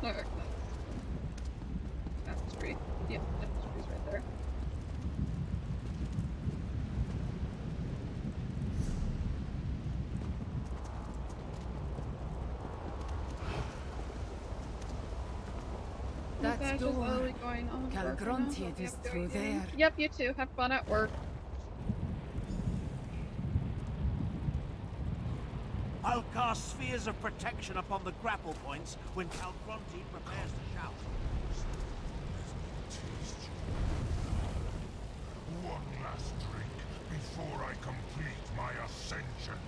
Alright, that's the tree. Yep, that's the tree's right there. That's That's just door. slowly going on. Calgrontied is through there. Yep, you too. Have fun at work. I'll cast spheres of protection upon the grapple points when Calgrontied prepares to shout. One last drink before I complete my ascension.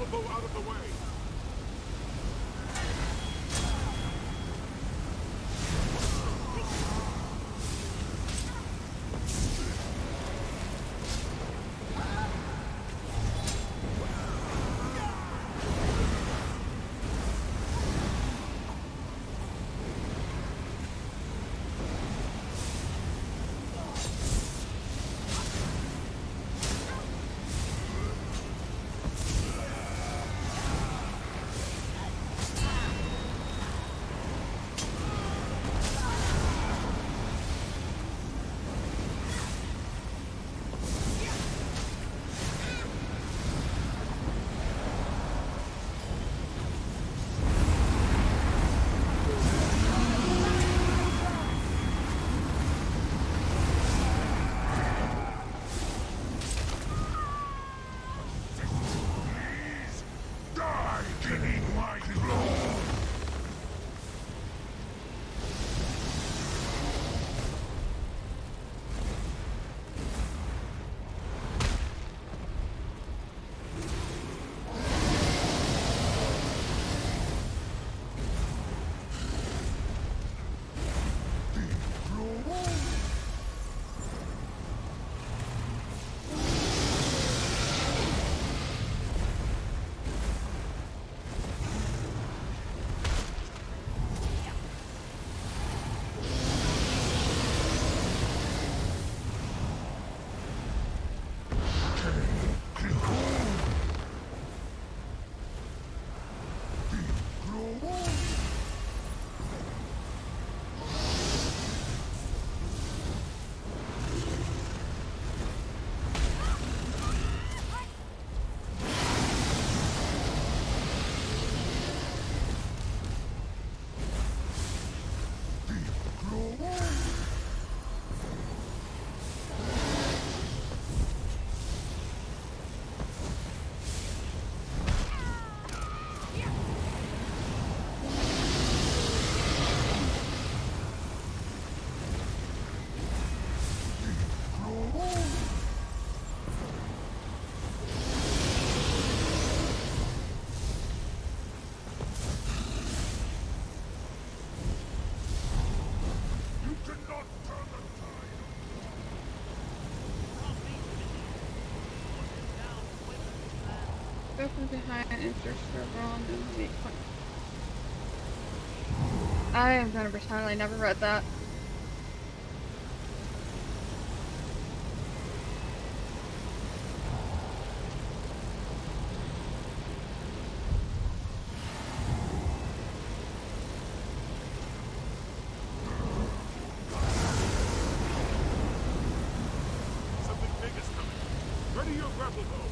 grapple bow out of the way! Go from behind and search for wrong and the weak point. I am gonna pretend I never read that. Something big is coming. Ready your grapple bow.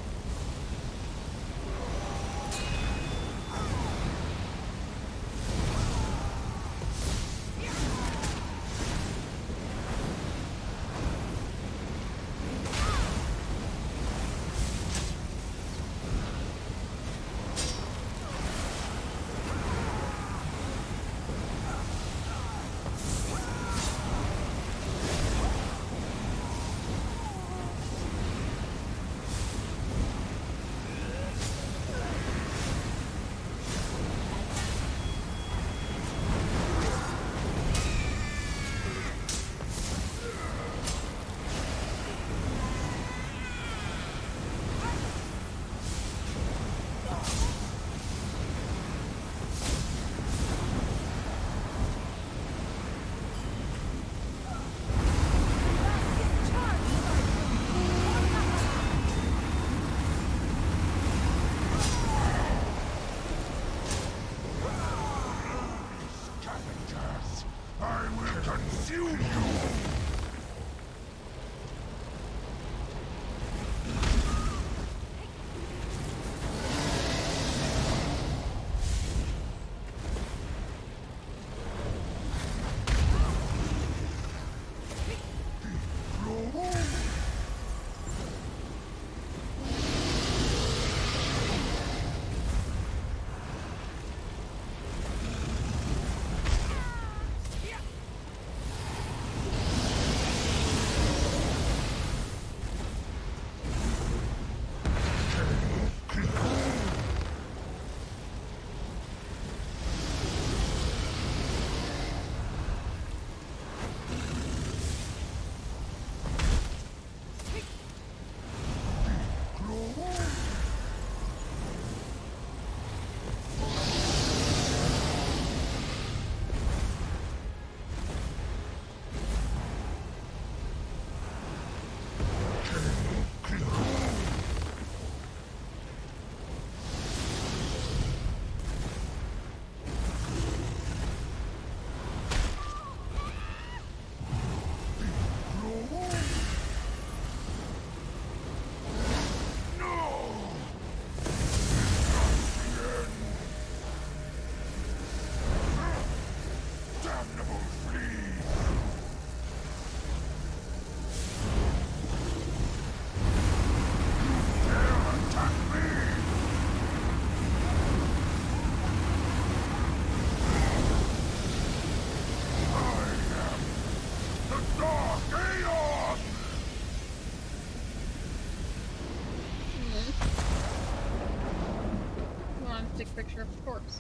take a picture of the corpse.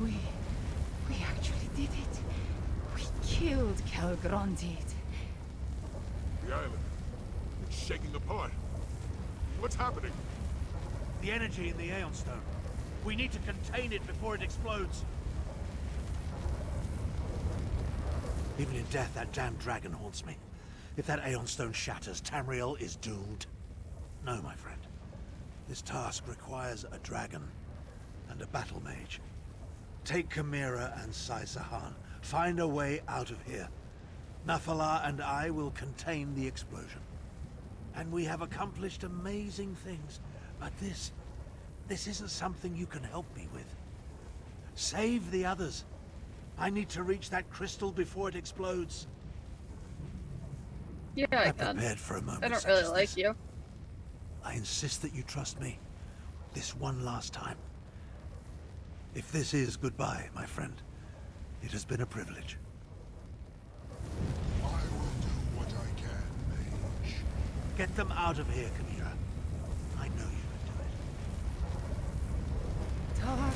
We actually did it. We killed Calgrondid. The island. It's shaking apart. What's happening? The energy in the Aeon Stone. We need to contain it before it explodes. Even in death, that damned dragon haunts me. If that Aeon Stone shatters, Tamriel is doomed. No, my friend. This task requires a dragon and a battle mage. Take Chimera and Sai-Sahan. Find a way out of here. Nafalar and I will contain the explosion. And we have accomplished amazing things. But this isn't something you can help me with. Save the others. I need to reach that crystal before it explodes. Yeah, I I'm can. prepared for a moment I don't such really as like this. you. I insist that you trust me. This one last time. If this is goodbye, my friend, it has been a privilege. I will do what I can, mage. Get them out of here, Chimera. I know you can do it. Tarn,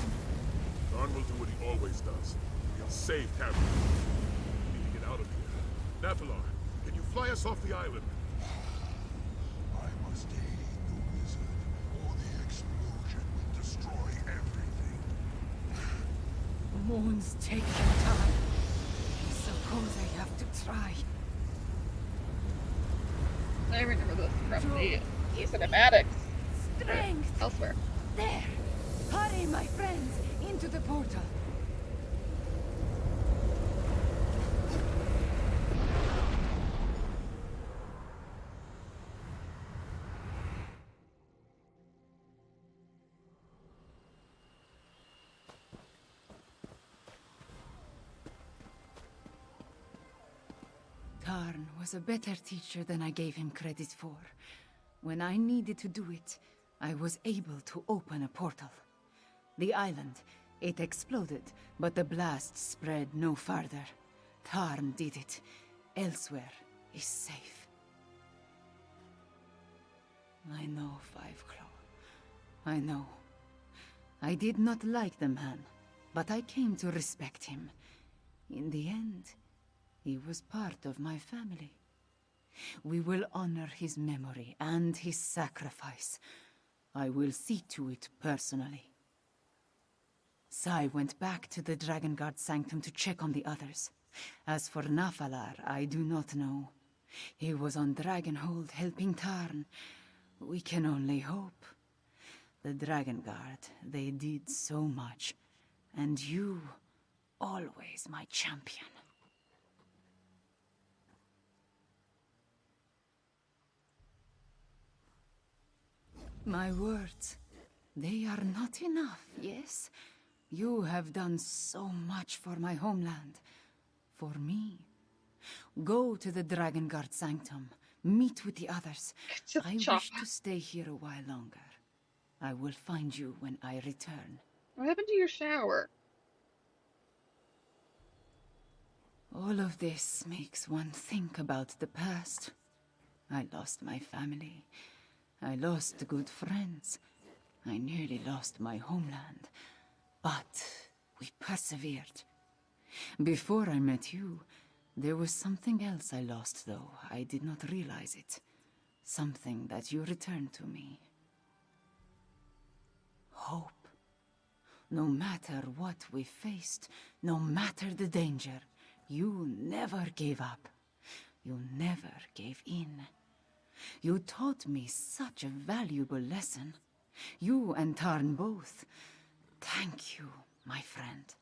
Darn will do what he always does. He'll save Tamriel. We need to get out of here. Nafalar, can you fly us off the island? I must aid the wizard, or the explosion will destroy everything. moons take their time. I suppose I have to try. I remember this from the cinematics. Strength! Elsewhere. There! Hurry, my friends, into the portal. Tarn was a better teacher than I gave him credit for. When I needed to do it, I was able to open a portal. The island, it exploded, but the blast spread no farther. Tarn did it. Elsweyr is safe. I know, Fiveclaw. I know. I did not like the man, but I came to respect him. In the end, he was part of my family. We will honor his memory and his sacrifice. I will see to it personally. Sai went back to the Dragon Guard Sanctum to check on the others. As for Nafalar, I do not know. He was on Dragonhold helping Tarn. We can only hope. The Dragon Guard, they did so much. And you, always my champion. My words, they are not enough, yes? You have done so much for my homeland. For me. Go to the Dragon Guard Sanctum. Meet with the others. I wish to stay here a while longer. I will find you when I return. What happened to your shower? All of this makes one think about the past. I lost my family. I lost good friends. I nearly lost my homeland. But we persevered. Before I met you, there was something else I lost, though. I did not realize it. Something that you returned to me. Hope. No matter what we faced, no matter the danger, you never gave up. You never gave in. You taught me such a valuable lesson. You and Tarn both. Thank you, my friend.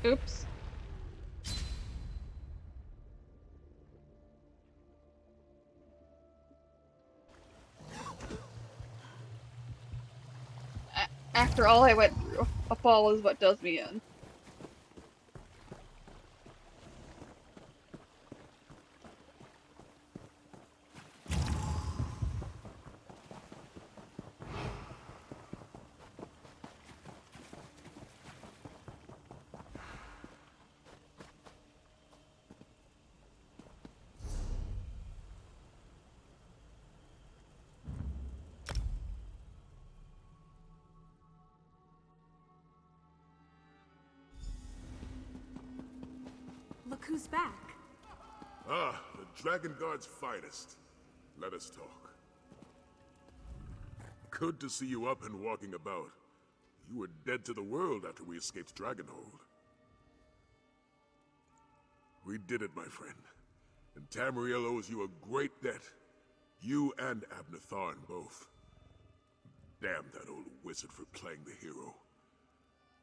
Oops. After all I went through, a fall is what does me in. Look who's back. Ah, the Dragon Guard's finest. Let us talk. Good to see you up and walking about. You were dead to the world after we escaped Dragonhold. We did it, my friend. And Tamriel owes you a great debt. You and Abner Tharn both. Damn that old wizard for playing the hero.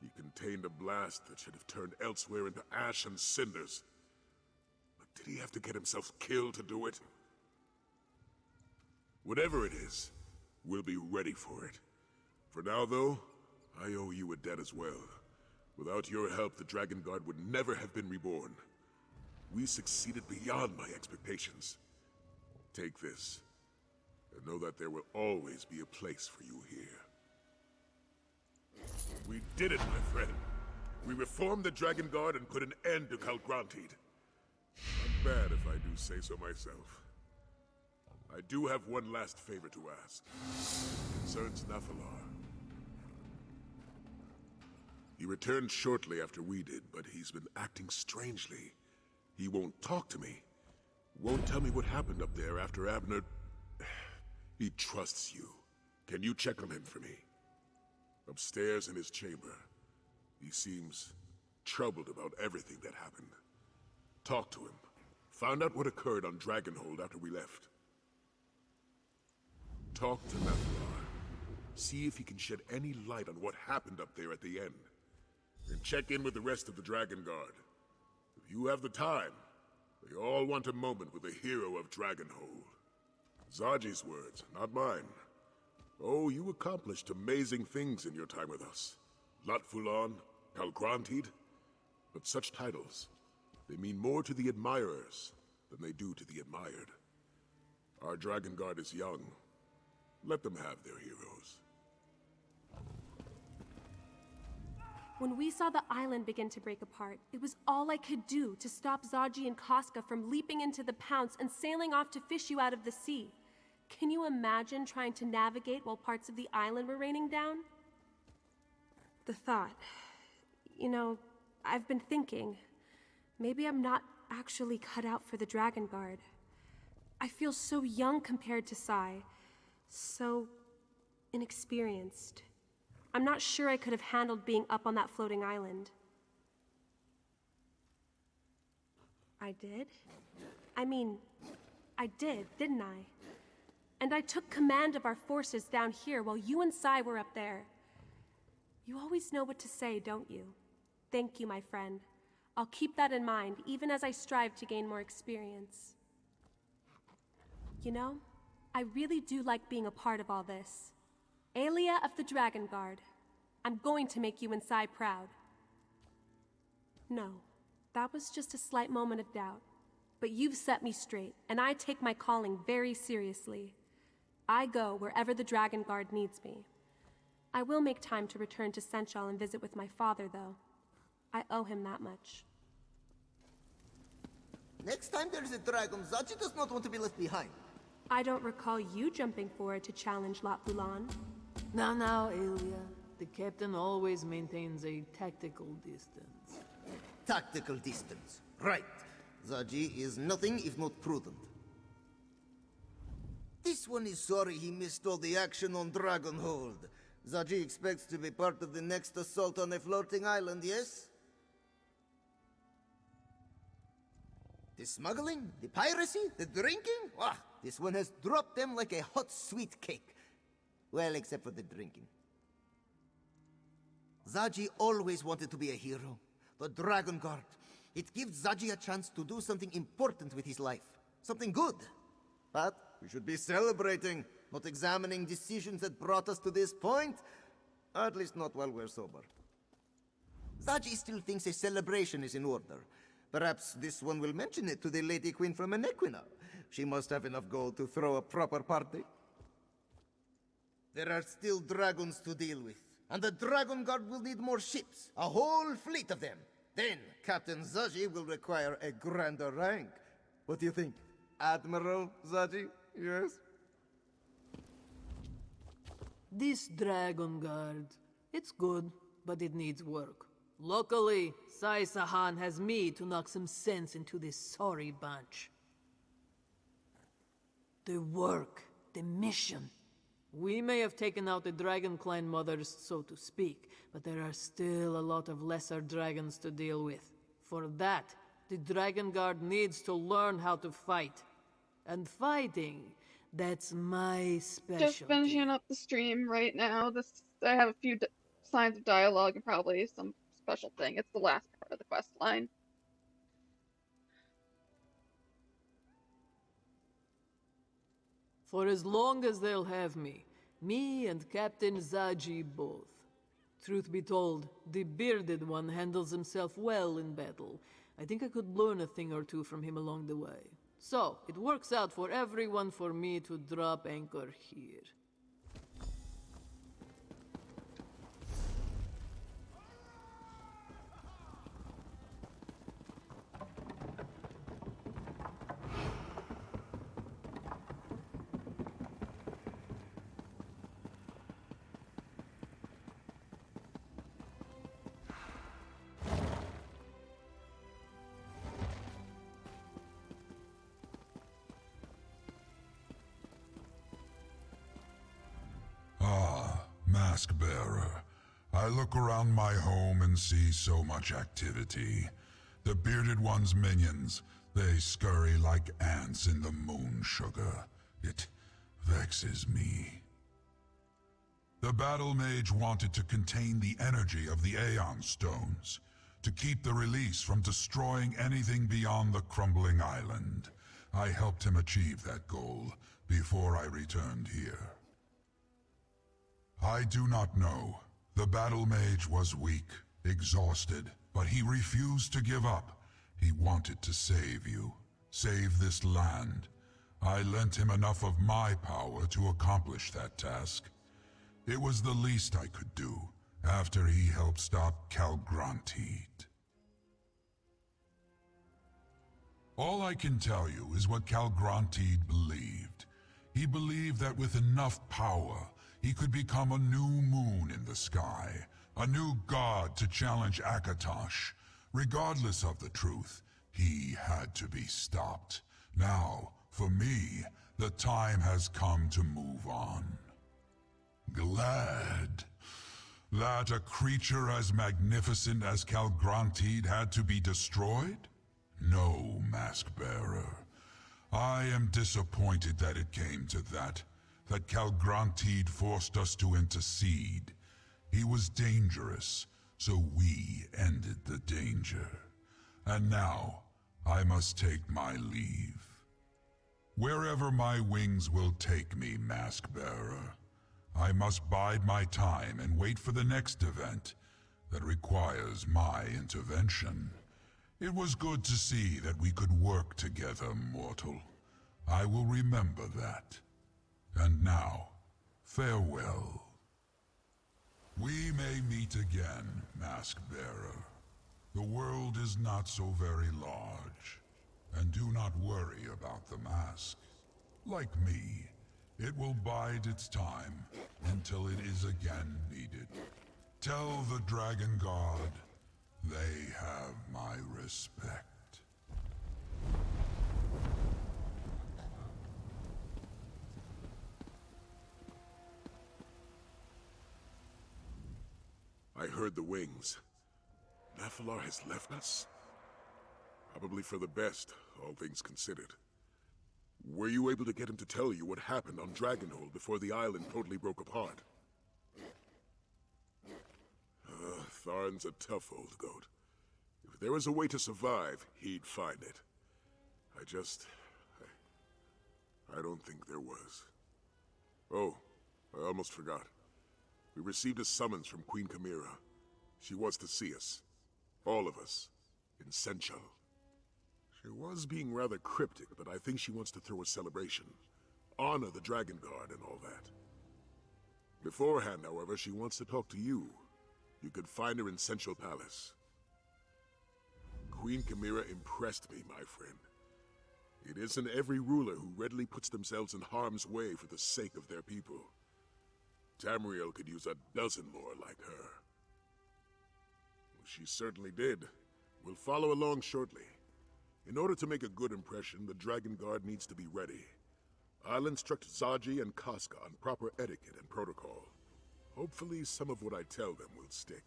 He contained a blast that should have turned Elsweyr into ash and cinders. But did he have to get himself killed to do it? Whatever it is, we'll be ready for it. For now, though, I owe you a debt as well. Without your help, the Dragon Guard would never have been reborn. We succeeded beyond my expectations. Take this, and know that there will always be a place for you here. We did it, my friend. We reformed the Dragon Guard and put an end to Calgrantid. Not bad if I do say so myself. I do have one last favor to ask. It concerns Nathalar. He returned shortly after we did, but he's been acting strangely. He won't talk to me. Won't tell me what happened up there after Abner... He trusts you. Can you check on him for me? Upstairs in his chamber. He seems troubled about everything that happened. Talk to him. Find out what occurred on Dragonhold after we left. Talk to Nathalar. See if he can shed any light on what happened up there at the end. And check in with the rest of the Dragon Guard. If you have the time, they all want a moment with the hero of Dragonhold. Zaji's words, not mine. Oh, you accomplished amazing things in your time with us. Latfulan, Calgrantid. But such titles, they mean more to the admirers than they do to the admired. Our Dragon Guard is young. Let them have their heroes. When we saw the island begin to break apart, it was all I could do to stop Zaji and Casca from leaping into the pounce and sailing off to fish you out of the sea. Can you imagine trying to navigate while parts of the island were raining down? The thought... You know, I've been thinking... Maybe I'm not actually cut out for the Dragon Guard. I feel so young compared to Sai. So... inexperienced. I'm not sure I could have handled being up on that floating island. I did? I mean, I did, didn't I? And I took command of our forces down here while you and Sai were up there. You always know what to say, don't you? Thank you, my friend. I'll keep that in mind, even as I strive to gain more experience. You know, I really do like being a part of all this. Aelia of the Dragon Guard, I'm going to make you and Sai proud. No, that was just a slight moment of doubt. But you've set me straight, and I take my calling very seriously. I go wherever the Dragon Guard needs me. I will make time to return to Senchal and visit with my father, though. I owe him that much. Next time there's a dragon, Zaji does not want to be left behind. I don't recall you jumping forward to challenge Latfulan. Now, Aelia. The captain always maintains a tactical distance. Tactical distance. Right. Zaji is nothing if not prudent. This one is sorry he missed all the action on Dragonhold. Zaji expects to be part of the next assault on a floating island, yes? The smuggling, the piracy, the drinking? Ah, this one has dropped them like a hot sweet cake. Well, except for the drinking. Zaji always wanted to be a hero. The Dragon Guard. It gives Zaji a chance to do something important with his life. Something good. But we should be celebrating, not examining decisions that brought us to this point. At least not while we're sober. Zaji still thinks a celebration is in order. Perhaps this one will mention it to the Lady Queen from Enequina. She must have enough gold to throw a proper party. There are still dragons to deal with. And the Dragon Guard will need more ships. A whole fleet of them. Then, Captain Zaji will require a grander rank. What do you think? Admiral Zaji? Yes? This Dragon Guard, it's good, but it needs work. Luckily, Sai Sahan has me to knock some sense into this sorry bunch. The work, the mission. We may have taken out the Dragon Clan mothers, so to speak, but there are still a lot of lesser dragons to deal with. For that, the Dragon Guard needs to learn how to fight. And fighting, that's my specialty. Just finishing up the stream right now. I have a few signs of dialogue and probably some special thing. It's the last part of the quest line. For as long as they'll have me and Captain Zaji both. Truth be told, the bearded one handles himself well in battle. I think I could learn a thing or two from him along the way. So, it works out for everyone for me to drop anchor here. Mask Bearer. I look around my home and see so much activity. The Bearded One's minions, they scurry like ants in the moon sugar. It vexes me. The Battle Mage wanted to contain the energy of the Aeon Stones, to keep the release from destroying anything beyond the crumbling island. I helped him achieve that goal before I returned here. I do not know. The Battle Mage was weak, exhausted, but he refused to give up. He wanted to save you, save this land. I lent him enough of my power to accomplish that task. It was the least I could do, after he helped stop Calgrantid. All I can tell you is what Calgrantid believed. He believed that with enough power, he could become a new moon in the sky, a new god to challenge Akatosh. Regardless of the truth, he had to be stopped. Now, for me, the time has come to move on. Glad that a creature as magnificent as Calgrantid had to be destroyed? No, Mask Bearer. I am disappointed that it came to that Calgrantid forced us to intercede. He was dangerous, so we ended the danger. And now, I must take my leave. Wherever my wings will take me, Mask Bearer, I must bide my time and wait for the next event that requires my intervention. It was good to see that we could work together, mortal. I will remember that. And now, farewell. We may meet again, Mask Bearer. The world is not so very large. And do not worry about the mask. Like me, it will bide its time until it is again needed. Tell the Dragon God they have my respect. I heard the wings. Nathalar has left us? Probably for the best, all things considered. Were you able to get him to tell you what happened on Dragonhold before the island totally broke apart? Tharn's a tough old goat. there was a way to survive, he'd find it. I don't think there was. Oh, I almost forgot. We received a summons from Queen Chimera. She wants to see us. All of us. In Senchal. She was being rather cryptic, but I think she wants to throw a celebration. Honor the Dragon Guard and all that. Beforehand, however, she wants to talk to you. You could find her in Senchal Palace. Queen Chimera impressed me, my friend. It isn't every ruler who readily puts themselves in harm's way for the sake of their people. Tamriel could use a dozen more like her. She certainly did. We'll follow along shortly. In order to make a good impression, the Dragon Guard needs to be ready. I'll instruct Zaji and Casca on proper etiquette and protocol. Hopefully some of what I tell them will stick.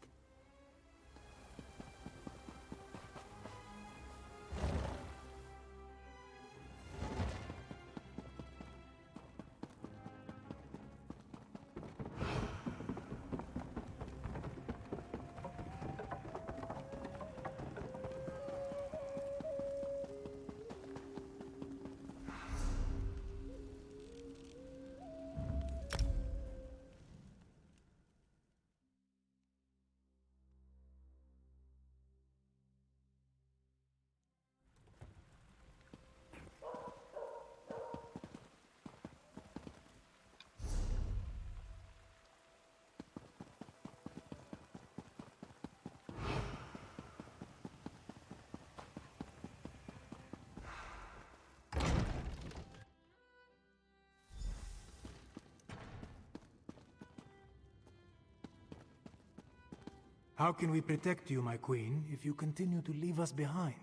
How can we protect you, my queen, if you continue to leave us behind?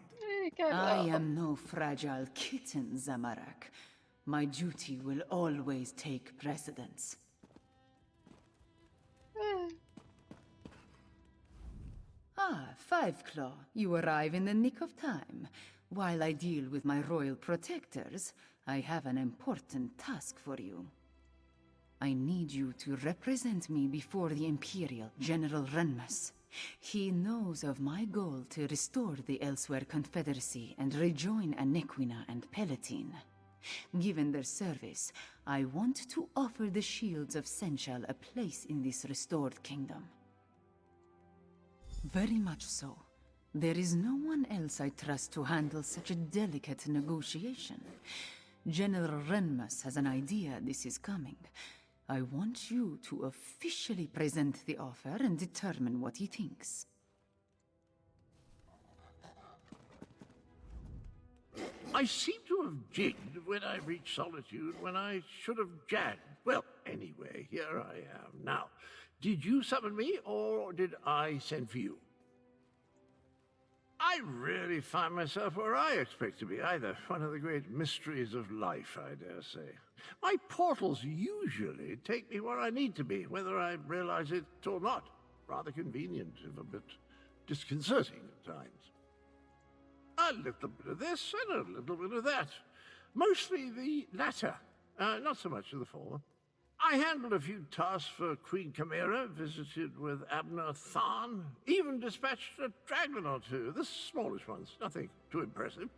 I am no fragile kitten, Zamarak. My duty will always take precedence. Five Claw, you arrive in the nick of time. While I deal with my royal protectors, I have an important task for you. I need you to represent me before the Imperial General Renmus. He knows of my goal to restore the Elsweyr Confederacy and rejoin Anequina and Palatine. Given their service, I want to offer the shields of Senchal a place in this restored kingdom. Very much so. There is no one else I trust to handle such a delicate negotiation. General Renmus has an idea this is coming. I want you to officially present the offer and determine what he thinks. I seem to have jigged when I reached Solitude when I should have jagged. Well, anyway, here I am. Now, did you summon me, or did I send for you? I really find myself where I expect to be, either. One of the great mysteries of life, I dare say. My portals usually take me where I need to be, whether I realize it or not. Rather convenient, if a bit disconcerting at times. A little bit of this and a little bit of that. Mostly the latter, not so much of the former. I handled a few tasks for Queen Chimera, visited with Abner Tharn, even dispatched a dragon or two, the smallish ones, nothing too impressive.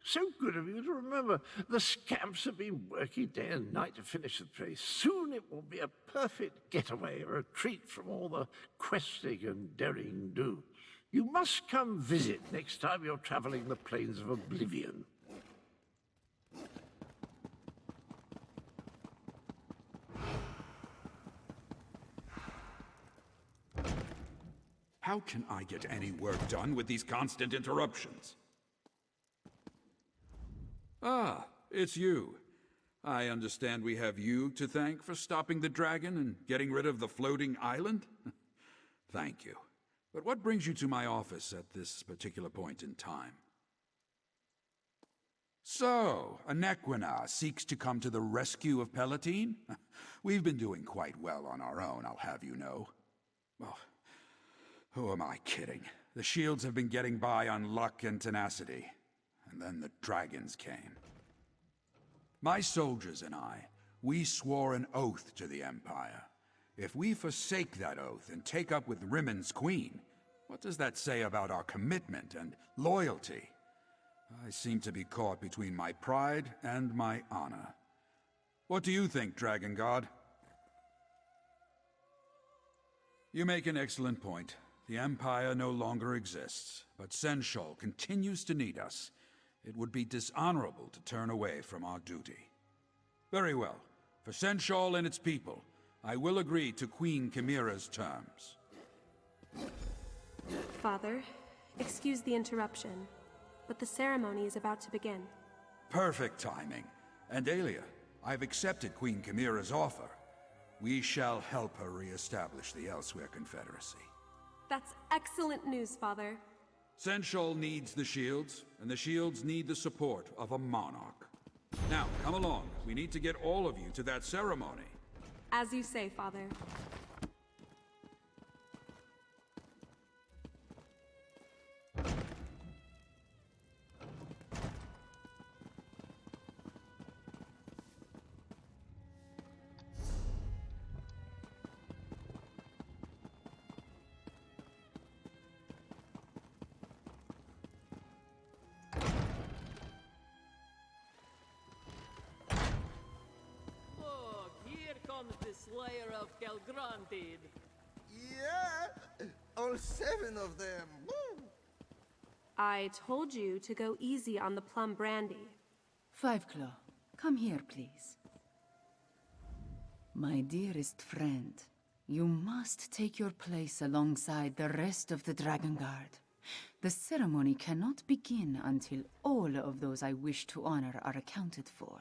So good of you to remember. The scamps have been working day and night to finish the place. Soon it will be a perfect getaway, a retreat from all the questing and daring do. You must come visit next time you're traveling the plains of Oblivion. How can I get any work done with these constant interruptions? Ah, it's you. I understand we have you to thank for stopping the dragon and getting rid of the floating island? Thank you. But what brings you to my office at this particular point in time? So, Anequina seeks to come to the rescue of Palatine? We've been doing quite well on our own, I'll have you know. Well, who am I kidding? The shields have been getting by on luck and tenacity. And then the dragons came. My soldiers and I, we swore an oath to the Empire. If we forsake that oath and take up with Rimmond's queen, What does that say about our commitment and loyalty? I seem to be caught between my pride and my honor. What do you think, Dragon God? You make an excellent point. The Empire no longer exists, but Senshal continues to need us. It would be dishonorable to turn away from our duty. Very well. For Senshal and its people, I will agree to Queen Chimera's terms. Father, excuse the interruption, but the ceremony is about to begin. Perfect timing. And Aelia, I've accepted Queen Chimera's offer. We shall help her re-establish the Elsweyr Confederacy. That's excellent news, Father. Senshal needs the shields, and the shields need the support of a monarch. Now, come along. We need to get all of you to that ceremony. As you say, Father. The Slayer of Calgrantid. Yeah, all 7 of them. Woo. I told you to go easy on the plum brandy. Five Claw, come here, please. My dearest friend, you must take your place alongside the rest of the Dragon Guard. The ceremony cannot begin until all of those I wish to honor are accounted for.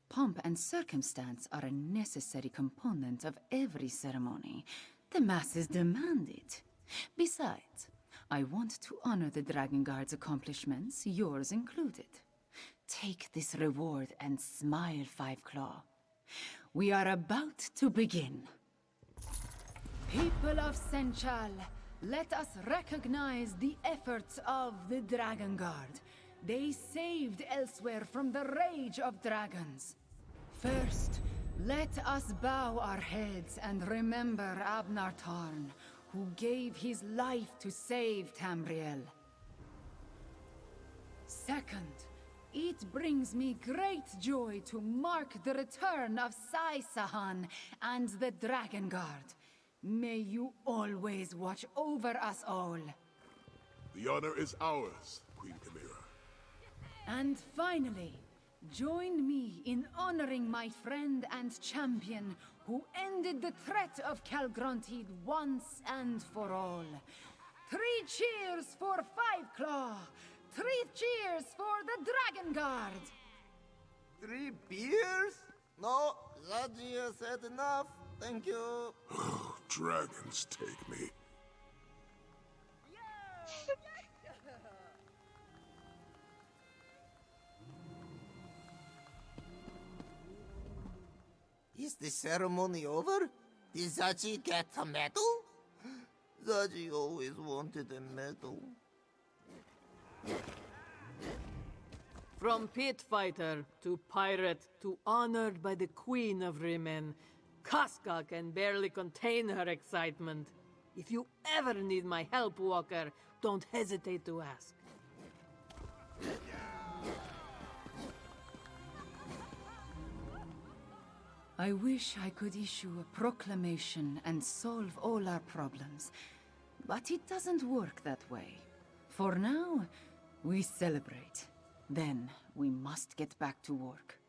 Pomp and circumstance are a necessary component of every ceremony. The masses demand it. Besides, I want to honor the Dragon Guard's accomplishments, yours included. Take this reward and smile, Five Claw. We are about to begin. People of Senchal, let us recognize the efforts of the Dragon Guard. They saved Elsweyr from the rage of dragons. First, let us bow our heads and remember Abnar Tarn, who gave his life to save Tamriel. Second, it brings me great joy to mark the return of Sai-Sahan and the Dragon Guard. May you always watch over us all. The honor is ours, Queen Chimera. And finally, join me in honoring my friend and champion who ended the threat of Calgrantid once and for all. 3 cheers for Five Claw! 3 cheers for the Dragon Guard! 3 beers? No, Zaji has had enough. Thank you. Dragons take me. Is the ceremony over? Did Zaji get a medal? Zaji always wanted a medal. From pit fighter to pirate to honored by the Queen of Rimen, Casca can barely contain her excitement. If you ever need my help, Walker, don't hesitate to ask. I wish I could issue a proclamation and solve all our problems, but it doesn't work that way. For now, we celebrate. Then, we must get back to work.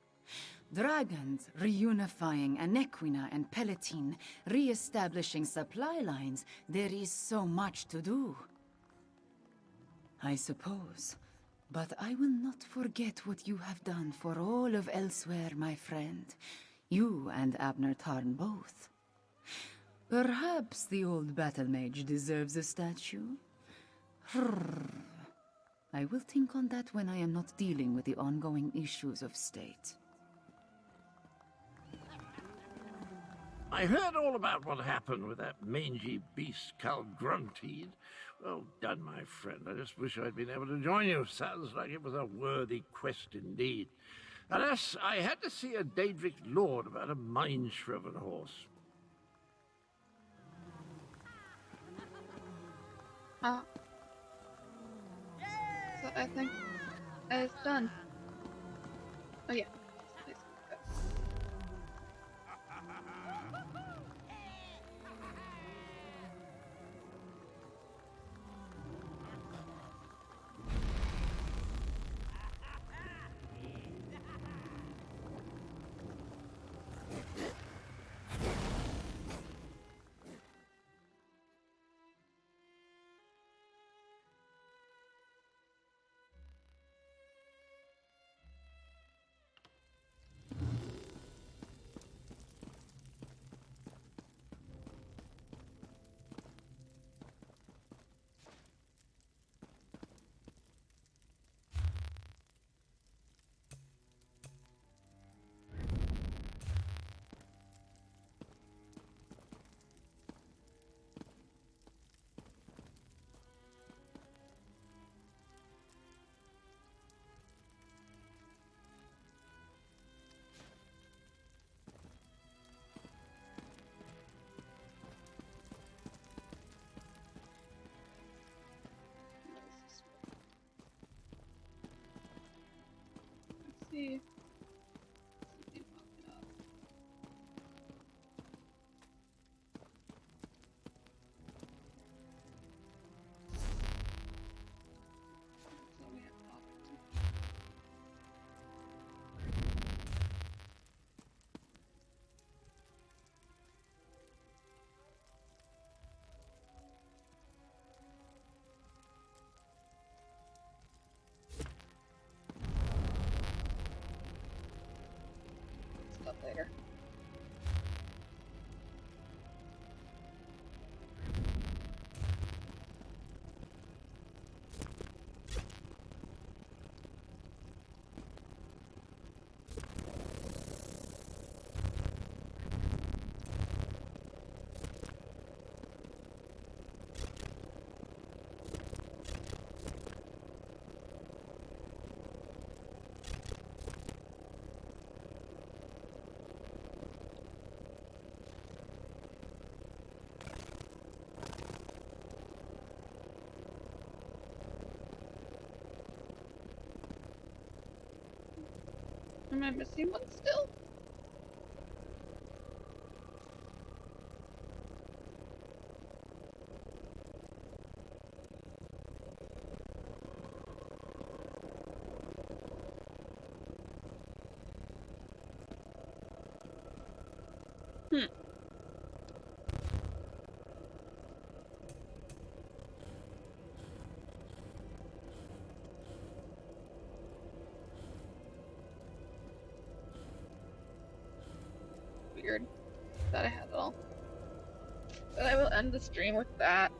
Dragons reunifying Anequina and Palatine, re-establishing supply lines, there is so much to do. I suppose, but I will not forget what you have done for all of Elsweyr, my friend. You and Abner Tarn both. Perhaps the old battle mage deserves a statue? I will think on that when I am not dealing with the ongoing issues of state. I heard all about what happened with that mangy beast, Calgrantid. Well done, my friend. I just wish I'd been able to join you. Sounds like it was a worthy quest indeed. Alas, I had to see a Daedric lord about a mind-shriven horse. So I think it's done. Oh yeah. Let's see. Something popped up. So we have popped. Stuff later. Am I missing one still? Weird. Thought I had it all. But I will end the stream with that.